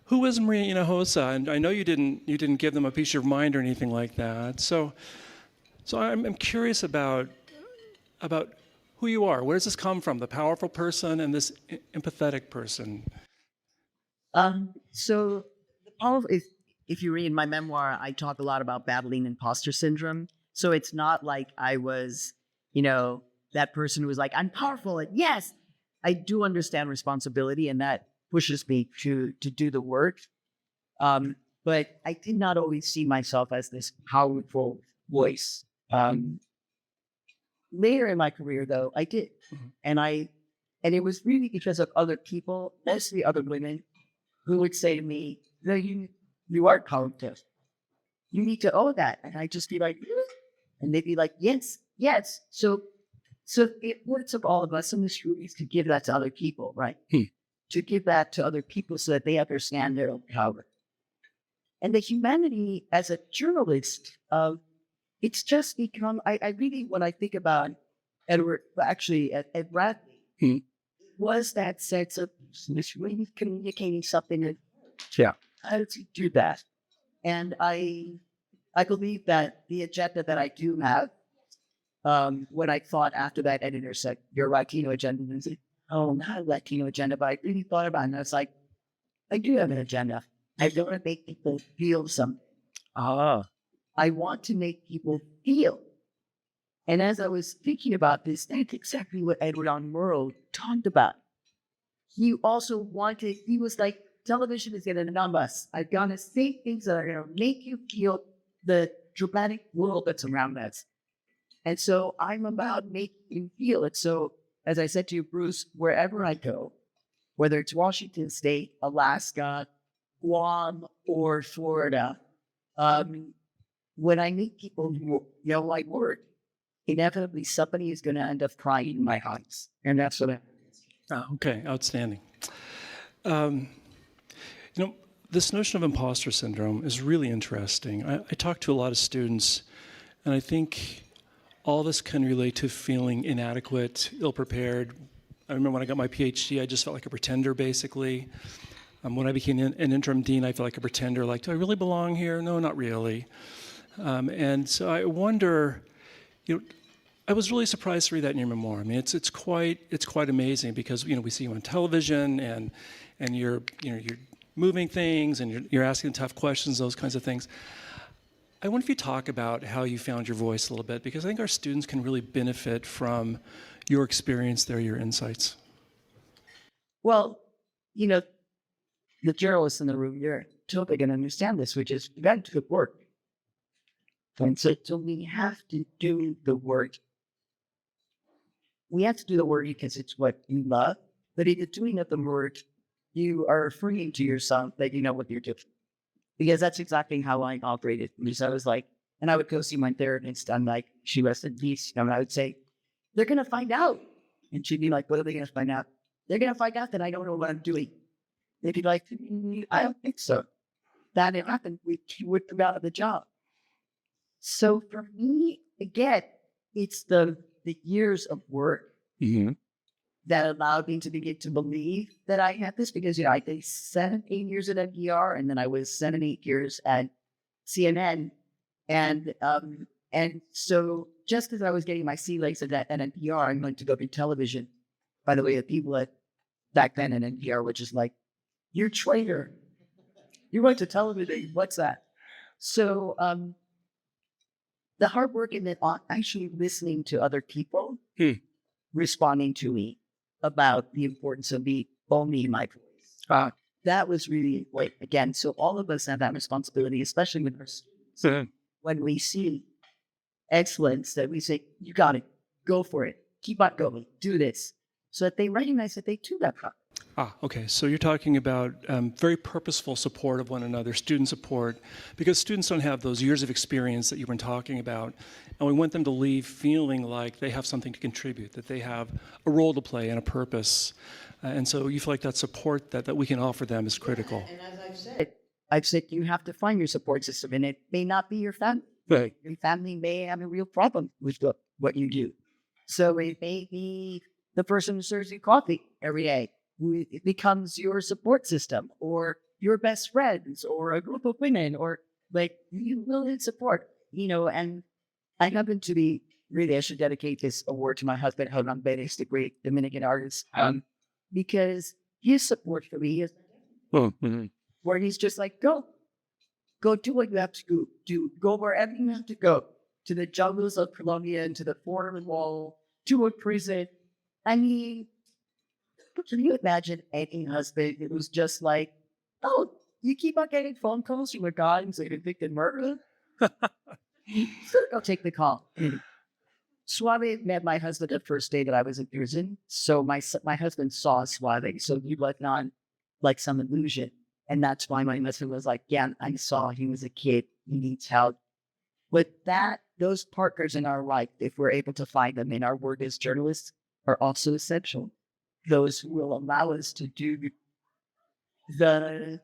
who is Maria Hinojosa? And I know you didn't give them a piece of your mind or anything like that. So I'm curious about who you are. Where does this come from? The powerful person and this empathetic person. So the powerful, if you read my memoir, I talk a lot about battling imposter syndrome. So it's not like I was, that person who was like, I'm powerful. And yes, I do understand responsibility, and that pushes me to do the work. But I did not always see myself as this powerful voice. Later in my career, though, I did. And it was really because of other people, mostly other women, who would say to me, no, you are powerful. You need to own that. And I'd just be like, and they'd be like, yes. So it works of all of us in this room is to give that to other people, right? To give that to other people so that they understand their own power. And the humanity as a journalist, it's just become, I really, when I think about Edward, actually at Bradley, was that sense of really communicating something. Yeah. How did you do that? And I believe that the agenda that I do have, when I thought after that editor said, your Latino agenda, and I said, oh, not a Latino agenda, but I really thought about it, and I was like, I do have an agenda. I don't want to make people feel something. I want to make people feel. And as I was thinking about this, that's exactly what Edward R. Murrow talked about. He also he was like, television is going to numb us. I've got to say things that are going to make you feel the dramatic world that's around us. And so I'm about making you feel it. So as I said to you, Bruce, wherever I go, whether it's Washington State, Alaska, Guam, or Florida, when I meet people who like work, inevitably somebody is going to end up crying in my eyes. And that's what Okay, outstanding. This notion of imposter syndrome is really interesting. I talk to a lot of students, and I think all of us can relate to feeling inadequate, ill-prepared. I remember when I got my PhD, I just felt like a pretender, basically. When I became an interim dean, I felt like a pretender, like, do I really belong here? No, not really. And so I wonder, I was really surprised to read that in your memoir. I mean, it's quite amazing because we see you on television and you're moving things and you're asking tough questions, those kinds of things. I wonder if you talk about how you found your voice a little bit, because I think our students can really benefit from your experience there, your insights. Well, the journalists in the room, you're totally going to understand this, which is you got to do the work. And so we have to do the work. We have to do the work because it's what you love. But if you're doing the work, you are affirming to yourself that you know what you're doing. Because that's exactly how I operated. Because I was like, and I would go see my therapist. I'm like, she was in peace. And I would say, they're going to find out. And she'd be like, what are they going to find out? They're going to find out that I don't know what I'm doing. They'd be like, I don't think so. That it happened. We would come out of the job. So for me, again, it's the years of work that allowed me to begin to believe that I had this, because I did 7-8 years at NPR, and then I was 7-8 years at CNN, and so just as I was getting my sea legs at NPR, I'm going to go to television. By the way, the people back then at NPR were just like, "You're a traitor. You went to television. What's that?" So the hard work and then actually listening to other people responding to me about the importance of me owning my voice. That was really important. Again, so all of us have that responsibility, especially with our students. When we see excellence, that we say, you got it, go for it, keep on going, do this, so that they recognize that they too got Okay. So you're talking about very purposeful support of one another, student support, because students don't have those years of experience that you've been talking about. And we want them to leave feeling like they have something to contribute, that they have a role to play and a purpose. And so you feel like that support that we can offer them is critical. And as I've said you have to find your support system, and it may not be your family. Right. Your family may have a real problem with what you do. So it may be the person who serves you coffee every day, who it becomes your support system, or your best friends, or a group of women, or like you will need support, and I happen to be really, I should dedicate this award to my husband, Hernan Perez, the great Dominican artist, because his support for me is where he's just like, go do what you have to do, go wherever you have to go, to the jungles of Colombia, and to the border wall, to a prison. I mean, can you imagine any husband who was just like, oh, you keep on getting phone calls from a guy who's like convicted murderer? So go take the call. Suave met my husband the first day that I was in prison. So my husband saw Suave, so he was not like some illusion. And that's why my husband was like, yeah, I saw he was a kid. He needs help. But those partners in our life, if we're able to find them in our work as journalists, are also essential. Those who will allow us to do the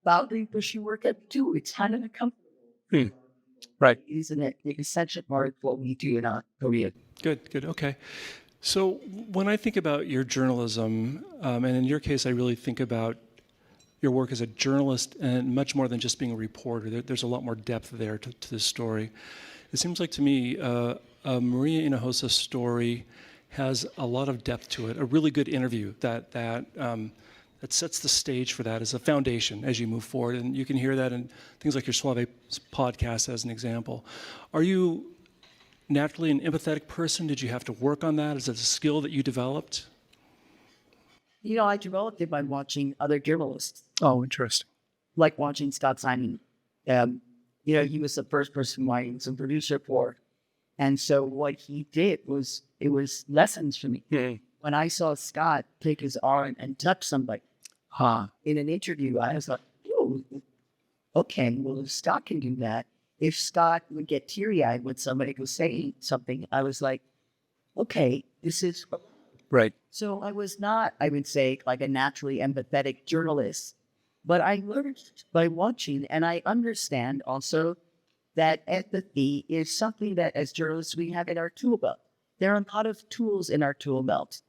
boundary pushing work at too. It's kind of uncomfortable. Right. Isn't it the essential part of what we do in our career? Good. Okay. So when I think about your journalism, and in your case, I really think about your work as a journalist and much more than just being a reporter. There's a lot more depth there to this story. It seems like to me, Maria Hinojosa's story has a lot of depth to it, a really good interview that sets the stage for that as a foundation as you move forward. And you can hear that in things like your Suave podcast as an example. Are you naturally an empathetic person? Did you have to work on that? Is it a skill that you developed? I developed it by watching other journalists. Oh, interesting. Like watching Scott Simon. He was the first person writing some producer for. And so what he did was, it was lessons for me. Yeah. When I saw Scott take his arm and touch somebody in an interview, I was like, oh, okay, well, if Scott can do that, if Scott would get teary-eyed when somebody was saying something, I was like, okay, this is... Right. So I was not, I would say, like a naturally empathetic journalist, but I learned by watching, and I understand also that empathy is something that as journalists we have in our tool belt. There are a lot of tools in our tool belt.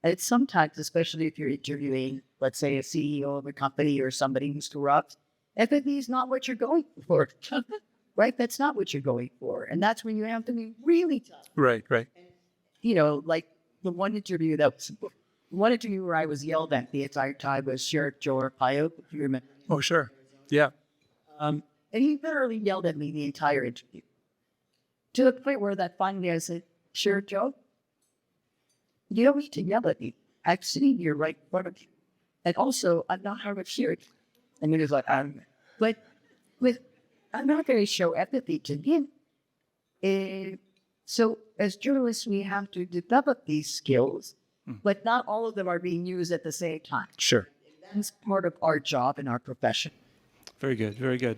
And it's sometimes, especially if you're interviewing, let's say, a CEO of a company or somebody who's corrupt, empathy is not what you're going for, right? That's not what you're going for. And that's when you have to be really tough. Right. Like the one interview where I was yelled at the entire time was Sheriff Joe Arpaio, if you remember. Oh, sure. Yeah. And he literally yelled at me the entire interview. To the point where that finally I said, Sheriff Joe, you don't need to yell at me. I'm sitting here right in front of you. And also, I'm not hard of hearing. And he was like, but I'm not going to show empathy to him. So as journalists, we have to develop these skills, but not all of them are being used at the same time. Sure. That's part of our job and our profession. Very good.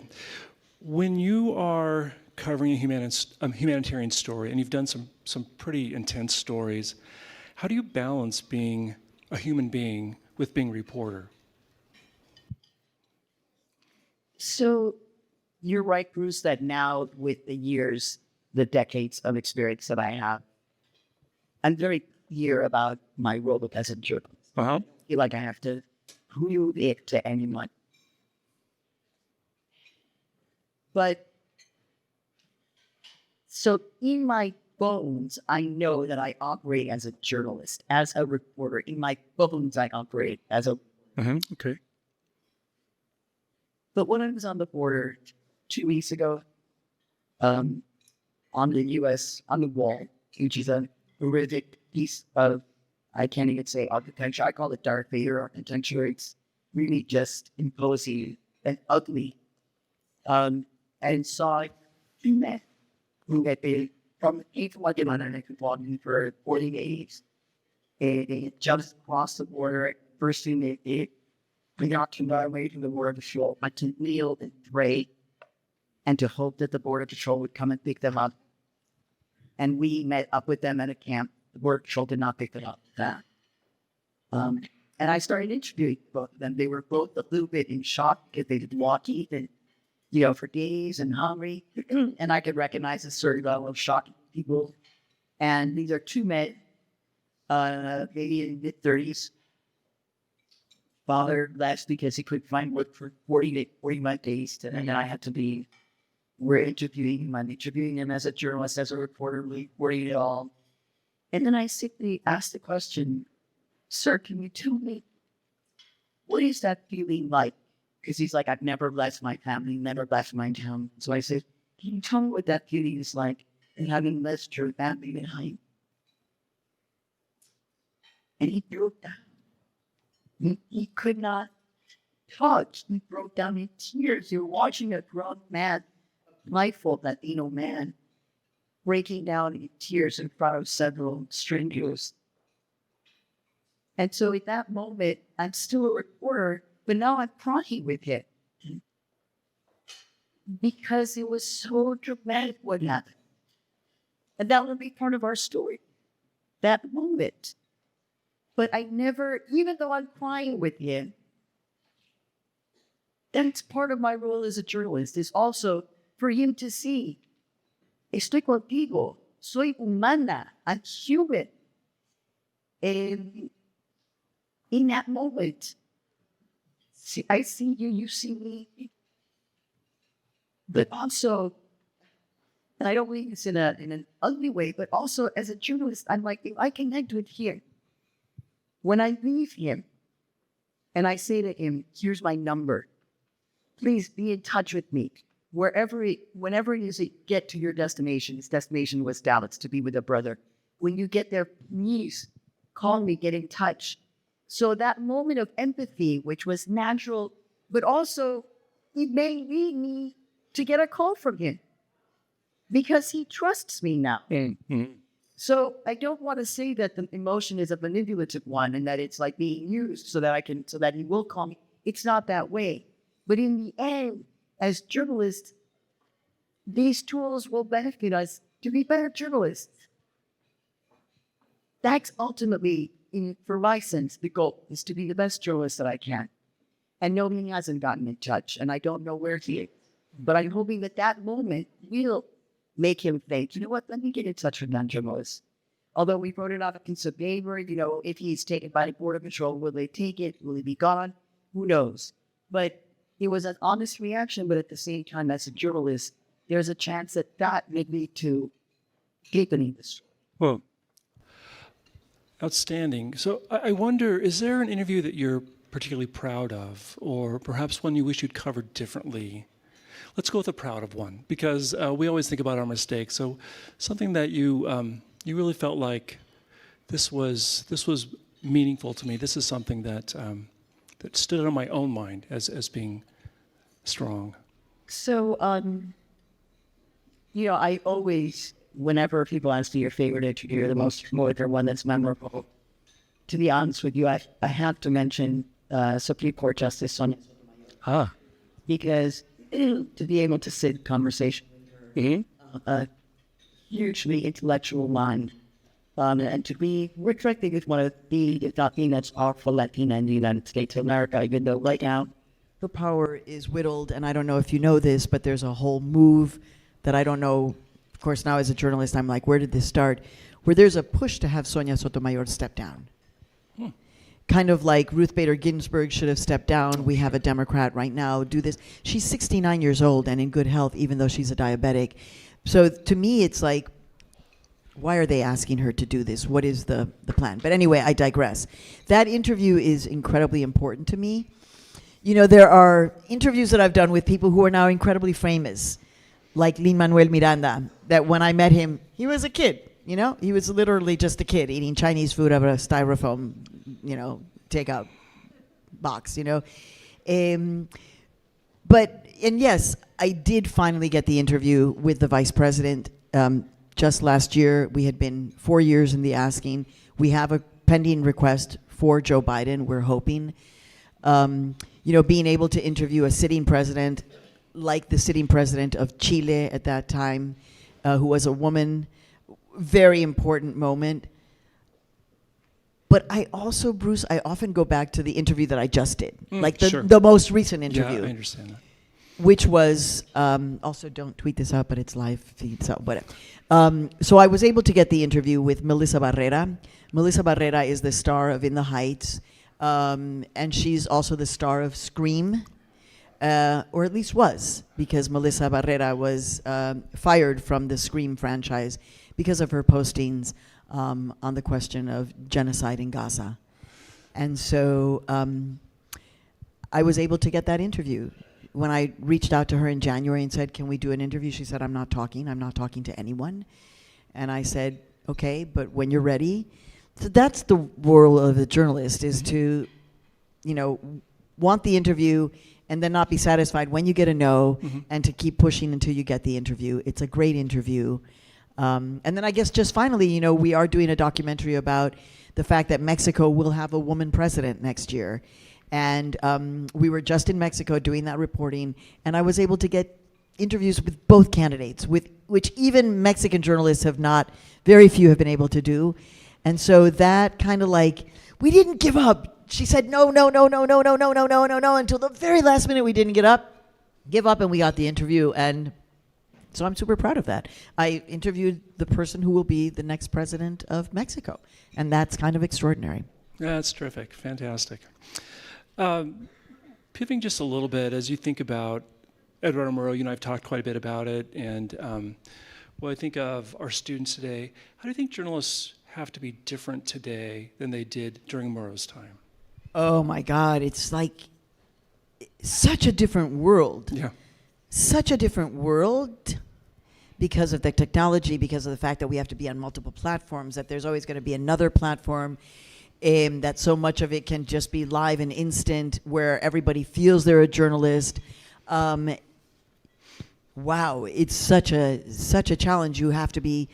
When you are covering a humanitarian story, and you've done some pretty intense stories, how do you balance being a human being with being a reporter? So you're right, Bruce, that now with the years, the decades of experience that I have, I'm very clear about my role as a journalist. I feel like I have to prove it to anyone. But so in my bones, I know that I operate as a journalist, as a reporter. In my bones, I operate as a... Okay. But when I was on the border 2 weeks ago, on the wall, which is a horrific piece of, I can't even say architecture, I call it Darth Vader architecture. It's really just imposing and ugly. And saw two men who had been from Guatemala and had been walking for 40 days. And they had jumped across the border first thing they did, we got to our way to the Border Patrol, but to kneel and pray and to hope that the Border Patrol would come and pick them up. And we met up with them at a camp. The Border Patrol did not pick them up. And I started interviewing both of them. They were both a little bit in shock because they didn't walk, eat, and, for days and hungry. And I could recognize a certain level of shock in people. And these are two men, maybe in mid-30s. Father left because he couldn't find work for 41 days. And then I had to leave. We're interviewing him. I'm interviewing him as a journalist, as a reporter, reporting it all. And then I simply asked the question, sir, can you tell me, what is that feeling like? Because he's like, I've never left my family, never left my town. So I said, can you tell me what that feeling is like and having left your family behind? And he broke down. He could not talk. He broke down in tears. You're watching a grown man, mindful Latino man, breaking down in tears in front of several strangers. And so at that moment, I'm still a reporter, but now I'm crying with him. Because it was so dramatic what happened. And that will be part of our story. That moment. But I never, even though I'm crying with him, that's part of my role as a journalist, is also for him to see, estoy contigo, soy humana, I'm human. And in that moment, I see you, you see me. But also, and I don't mean this in an ugly way, but also as a journalist, I'm like, if I connect with him, when I leave him, and I say to him, here's my number, please be in touch with me. Whenever it is you get to your destination, his destination was Dallas, to be with a brother. When you get there, please call me, get in touch. So that moment of empathy, which was natural, but also it may lead me to get a call from him because he trusts me now. Mm-hmm. So I don't want to say that the emotion is a manipulative one and that it's like being used so that he will call me. It's not that way. But in the end, as journalists, these tools will benefit us to be better journalists. That's ultimately, for my sense, the goal is to be the best journalist that I can. And no, he hasn't gotten in touch, and I don't know where he is. But I'm hoping that moment will make him think, you know what, let me get in touch with that journalist. Although we wrote it on a piece of paper, if he's taken by the Border Patrol, will they take it? Will he be gone? Who knows? But it was an honest reaction, but at the same time, as a journalist, there's a chance that may lead to deepening the story. Well, outstanding. So I wonder, is there an interview that you're particularly proud of, or perhaps one you wish you'd covered differently? Let's go with a proud of one, because we always think about our mistakes. So something that you really felt like this was meaningful to me. This is something that that stood out in my own mind as being strong. So, I always, whenever people ask me your favorite interview, the most familiar one that's memorable, to be honest with you, I have to mention Supreme Court Justice Sonia Sotomayor. Because to be able to sit in conversation with her, a hugely intellectual mind, and to be reflecting as one of the, if not the that's powerful Latina in the United States of America, even though right now the power is whittled, and I don't know if you know this, but there's a whole move that I don't know. Of course, now as a journalist, I'm like, where did this start? Where there's a push to have Sonia Sotomayor step down. Kind of like Ruth Bader Ginsburg should have stepped down. We have a Democrat right now do this. She's 69 years old and in good health, even though she's a diabetic. So to me, it's like, why are they asking her to do this? What is the plan? But anyway, I digress. That interview is incredibly important to me. There are interviews that I've done with people who are now incredibly famous, like Lin-Manuel Miranda, that when I met him, he was a kid. He was literally just a kid eating Chinese food out of a styrofoam, takeout box, And yes, I did finally get the interview with the vice president. Just last year, we had been 4 years in the asking. We have a pending request for Joe Biden. We're hoping, being able to interview a sitting president, like the sitting president of Chile at that time, who was a woman, very important moment. But I also, Bruce, I often go back to the interview that I just did, like the most recent interview. Yeah, I understand that. Which was, also don't tweet this out, but it's live feed, so whatever. So I was able to get the interview with Melissa Barrera. Melissa Barrera is the star of In the Heights, and she's also the star of Scream, or at least was, because Melissa Barrera was fired from the Scream franchise because of her postings on the question of genocide in Gaza. And so I was able to get that interview. When I reached out to her in January and said, can we do an interview? She said, I'm not talking to anyone. And I said, okay, but when you're ready. So that's the role of a journalist, is to, want the interview and then not be satisfied when you get a no, and to keep pushing until you get the interview. It's a great interview. And then I guess just finally, we are doing a documentary about the fact that Mexico will have a woman president next year. And we were just in Mexico doing that reporting, and I was able to get interviews with both candidates, which even Mexican journalists very few have been able to do. And so that kind of we didn't give up. She said, no, until the very last minute we didn't give up, and we got the interview. And so I'm super proud of that. I interviewed the person who will be the next president of Mexico, and that's kind of extraordinary. Yeah, that's terrific, fantastic. Pivoting just a little bit, as you think about Eduardo Murrow, I've talked quite a bit about it, and when I think of our students today, how do you think journalists have to be different today than they did during Murrow's time? Oh my God, it's such a different world. Yeah. Such a different world because of the technology, because of the fact that we have to be on multiple platforms, that there's always going to be another platform. That so much of it can just be live and instant, where everybody feels they're a journalist. Wow, it's such a challenge. You have to be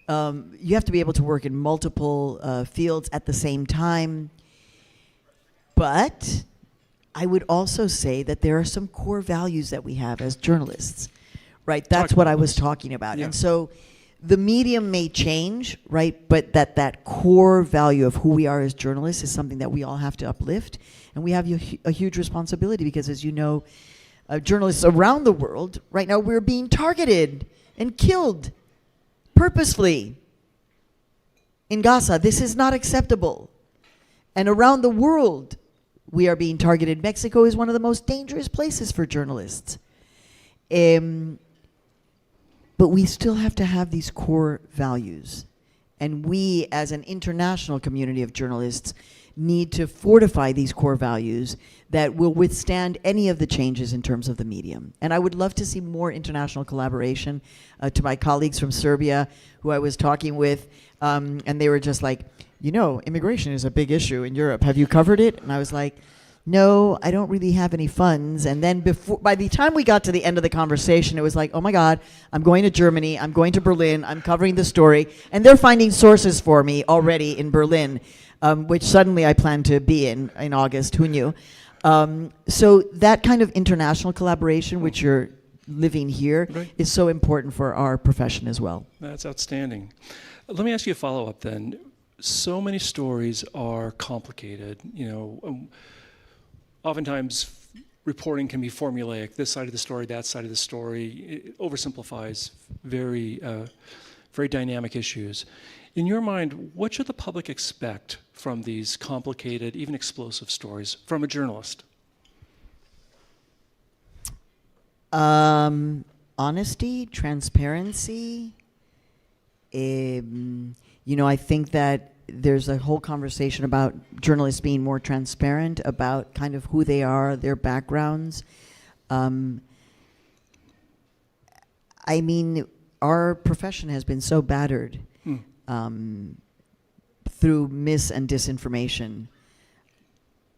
able to work in multiple fields at the same time. But I would also say that there are some core values that we have as journalists, right? That's what I was talking about. Yeah. And so the medium may change, right? But that core value of who we are as journalists is something that we all have to uplift. And we have a huge responsibility because, as you know, journalists around the world, right now, we're being targeted and killed purposefully in Gaza. This is not acceptable. And around the world, we are being targeted. Mexico is one of the most dangerous places for journalists. But we still have to have these core values. And we, as an international community of journalists, need to fortify these core values that will withstand any of the changes in terms of the medium. And I would love to see more international collaboration. To my colleagues from Serbia, who I was talking with, and they were just like, immigration is a big issue in Europe. Have you covered it? And I was like, no, I don't really have any funds. And then by the time we got to the end of the conversation, it was like, oh my God, I'm going to Germany, I'm going to Berlin, I'm covering the story, and they're finding sources for me already in Berlin, which suddenly I plan to be in August, who knew? So that kind of international collaboration, which you're living here, is so important for our profession as well. That's outstanding. Let me ask you a follow-up then. So many stories are complicated, oftentimes reporting can be formulaic, this side of the story, that side of the story. It oversimplifies very dynamic issues. In your mind, what should the public expect from these complicated, even explosive stories from a journalist? Honesty, transparency. I think that there's a whole conversation about journalists being more transparent about kind of who they are, their backgrounds. Our profession has been so battered through mis and disinformation.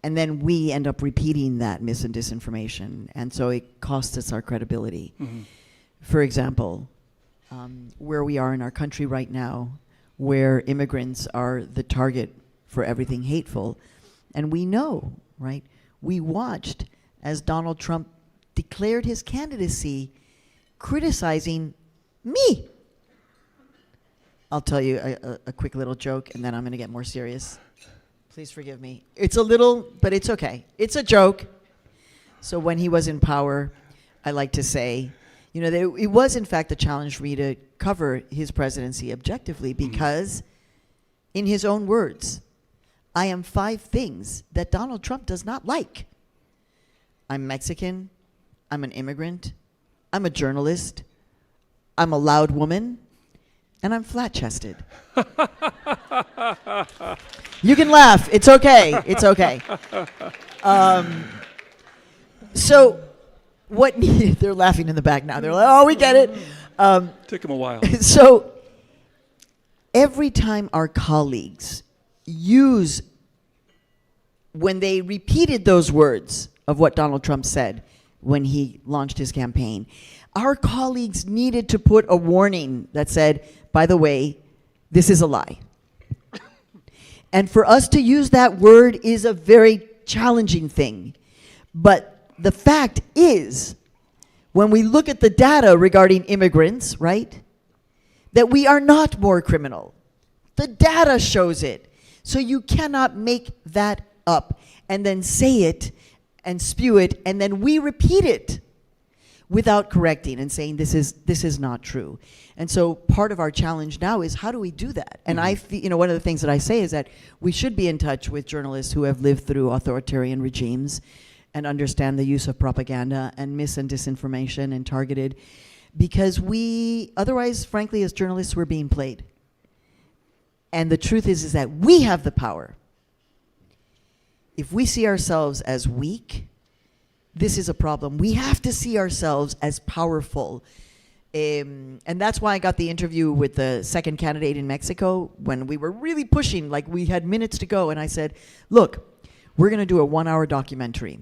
And then we end up repeating that mis and disinformation. And so it costs us our credibility. Mm-hmm. For example, where we are in our country right now, where immigrants are the target for everything hateful, And we know, right? We watched as Donald Trump declared his candidacy criticizing me. I'll tell you a quick little joke, and then I'm going to get more serious. Please forgive me. It's a little, but it's okay. It's a joke. So when he was in power, I like to say, you know, it was in fact a challenge for me to cover his presidency objectively because, in his own words, I am 5 things that Donald Trump does not like. I'm Mexican. I'm an immigrant. I'm a journalist. I'm a loud woman. And I'm flat-chested. You can laugh. It's okay. It's okay. So what they're laughing in the back now. They're like, oh, we get it. Took him a while. So every time our colleagues use, when they repeated those words of what Donald Trump said when he launched his campaign, our colleagues needed to put a warning that said, by the way, this is a lie. And for us to use that word is a very challenging thing. But the fact is, when we look at the data regarding immigrants, right, that we are not more criminal. The data shows it. So you cannot make that up and then say it and spew it, and then we repeat it without correcting and saying this is not true. And so part of our challenge now is how do we do that? And I feel, you know, one of the things that I say is that we should be in touch with journalists who have lived through authoritarian regimes and understand the use of propaganda and mis and disinformation and targeted, because we, otherwise, frankly, as journalists, we're being played. And the truth is that we have the power. If we see ourselves as weak, this is a problem. We have to see ourselves as powerful. And that's why I got the interview with the second candidate in Mexico when we were really pushing, like we had minutes to go. And I said, look, we're going to do a 1-hour documentary.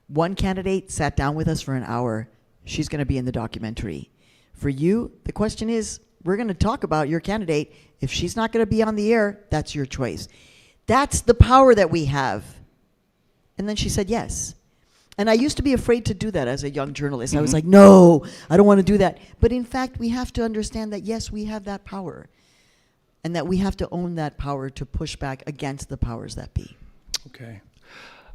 One candidate sat down with us for an hour. She's going to be in the documentary. For you, the question is, we're going to talk about your candidate. If she's not going to be on the air, that's your choice. That's the power that we have. And then she said yes. And I used to be afraid to do that as a young journalist. I was like, no, I don't want to do that. But in fact, we have to understand that, yes, we have that power. And that we have to own that power to push back against the powers that be. Okay.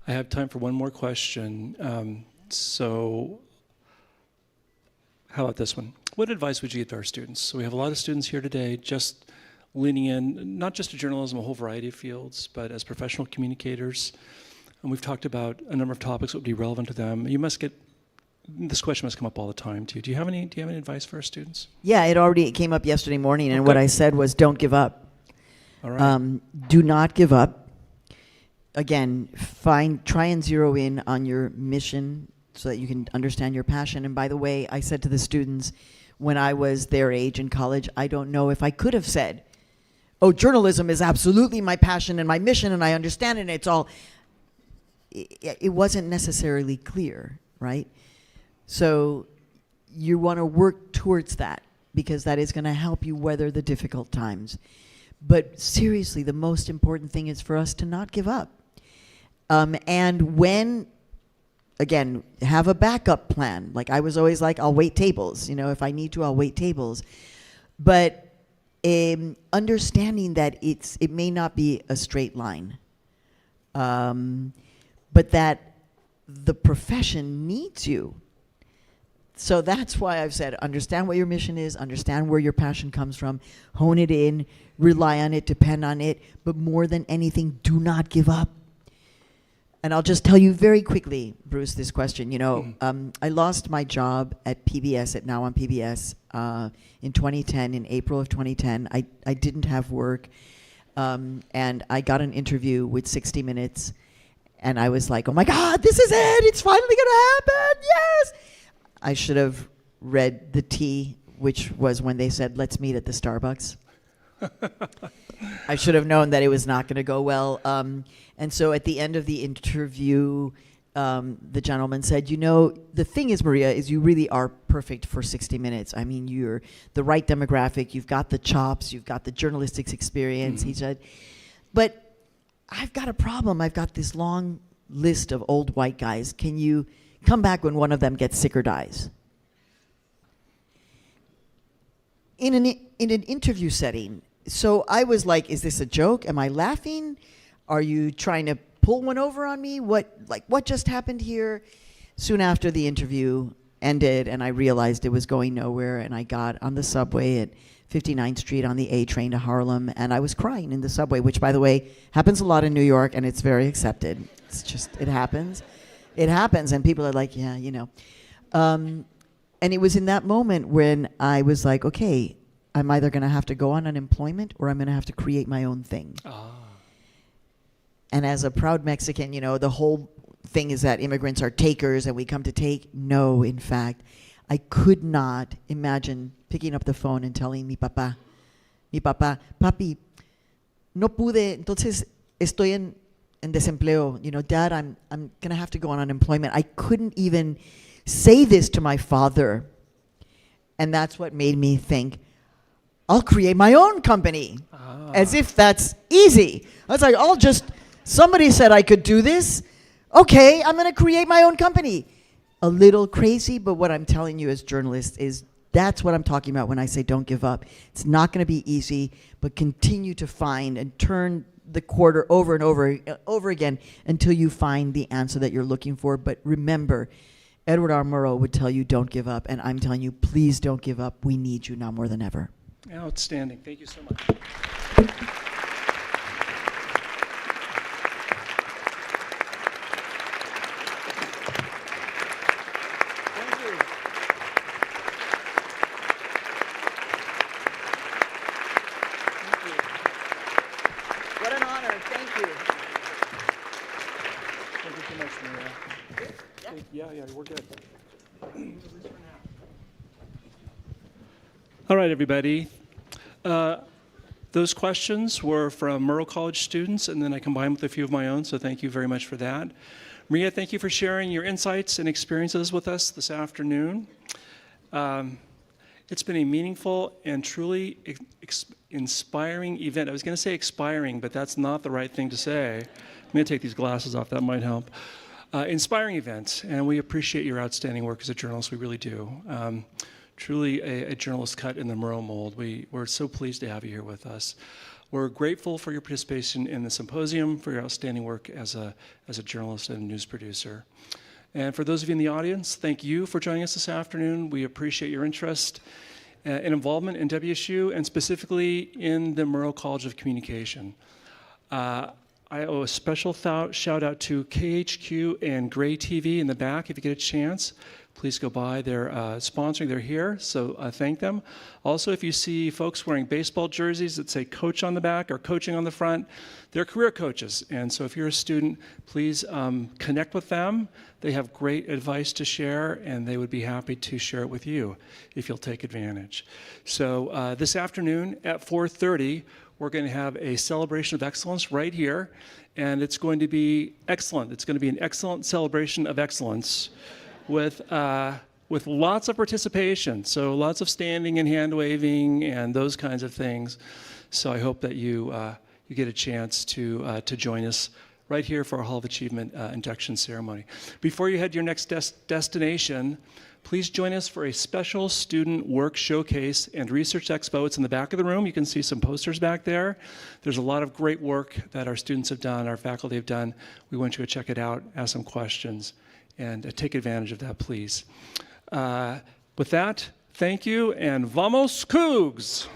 I have time for one more question. So how about this one? What advice would you give to our students? So we have a lot of students here today just leaning in, not just to journalism, a whole variety of fields, but as professional communicators. And we've talked about a number of topics that would be relevant to them. You must get, this question must come up all the time too. Do you have any advice for our students? Yeah, it came up yesterday morning, and what I said was don't give up. All right. Do not give up. Again, try and zero in on your mission so that you can understand your passion. And by the way, I said to the students when I was their age in college, I don't know if I could have said, oh, journalism is absolutely my passion and my mission, and I understand it, and it's all. It wasn't necessarily clear, right? So you want to work towards that because that is going to help you weather the difficult times. But seriously, the most important thing is for us to not give up. And when, again, have a backup plan. Like I was always like, I'll wait tables. You know, if I need to, I'll wait tables. But understanding that it may not be a straight line. But that the profession needs you. So that's why I've said, understand what your mission is, understand where your passion comes from, hone it in, rely on it, depend on it, but more than anything, do not give up. And I'll just tell you very quickly, Bruce, this question. You know, I lost my job at PBS, Now on PBS, in 2010, in April of 2010. I didn't have work, and I got an interview with 60 Minutes. And I was like, oh my God, this is it. It's finally going to happen. Yes. I should have read the tea, which was when they said, let's meet at the Starbucks. I should have known that it was not going to go well. And so at the end of the interview, the gentleman said, you know, the thing is, Maria, is you really are perfect for 60 Minutes. I mean, you're the right demographic. You've got the chops. You've got the journalistic experience. He said, but I've got a problem. I've got this long list of old white guys. Can you come back when one of them gets sick or dies? In an interview setting, so I was like, is this a joke? Am I laughing? Are you trying to pull one over on me? What just happened here? Soon after the interview ended and I realized it was going nowhere, and I got on the subway at 59th Street on the A train to Harlem, and I was crying in the subway, which, by the way, happens a lot in New York, and it's very accepted. It's just, it happens. It happens, and people are like, yeah, you know. And it was in that moment when I was like, okay, I'm either going to have to go on unemployment or I'm going to have to create my own thing. And as a proud Mexican, you know, the whole thing is that immigrants are takers and we come to take. No, in fact, I could not imagine picking up the phone and telling mi papá, papi, no pude, entonces estoy en desempleo. You know, Dad, I'm going to have to go on unemployment. I couldn't even say this to my father. And that's what made me think, I'll create my own company. As if that's easy. I was like, somebody said I could do this. Okay, I'm going to create my own company. A little crazy, but what I'm telling you as journalists is that's what I'm talking about when I say don't give up. It's not going to be easy, but continue to find and turn the quarter over and over again until you find the answer that you're looking for. But remember, Edward R. Murrow would tell you don't give up, and I'm telling you, please don't give up. We need you now more than ever. Outstanding. Thank you so much. What an honor. Thank you. Thank you so much, Maria. Yeah, we're good. All right, everybody. Those questions were from Murrow College students, and then I combined with a few of my own, so thank you very much for that. Maria, thank you for sharing your insights and experiences with us this afternoon. It's been a meaningful and truly inspiring event. I was going to say expiring, but that's not the right thing to say. I'm going to take these glasses off. That might help. Inspiring event, and we appreciate your outstanding work as a journalist. We really do. Truly a journalist cut in the Murrow mold. We're so pleased to have you here with us. We're grateful for your participation in the symposium, for your outstanding work as a journalist and a news producer. And for those of you in the audience, thank you for joining us this afternoon. We appreciate your interest and involvement in WSU, and specifically in the Murrow College of Communication. I owe a special shout out to KHQ and Gray TV in the back. If you get a chance, please go by. They're sponsoring. They're here, so thank them. Also, if you see folks wearing baseball jerseys that say coach on the back or coaching on the front, they're career coaches. And so if you're a student, please connect with them. They have great advice to share, and they would be happy to share it with you if you'll take advantage. So this afternoon at 4:30, we're going to have a celebration of excellence right here, and it's going to be excellent. It's going to be an excellent celebration of excellence with lots of participation, so lots of standing and hand waving and those kinds of things. So I hope that you get a chance to join us right here for our Hall of Achievement induction ceremony. Before you head to your next destination, please join us for a special student work showcase and research expo. It's in the back of the room. You can see some posters back there. There's a lot of great work that our students have done, our faculty have done. We want you to check it out, ask some questions, and take advantage of that, please. With that, thank you, and vamos Cougs!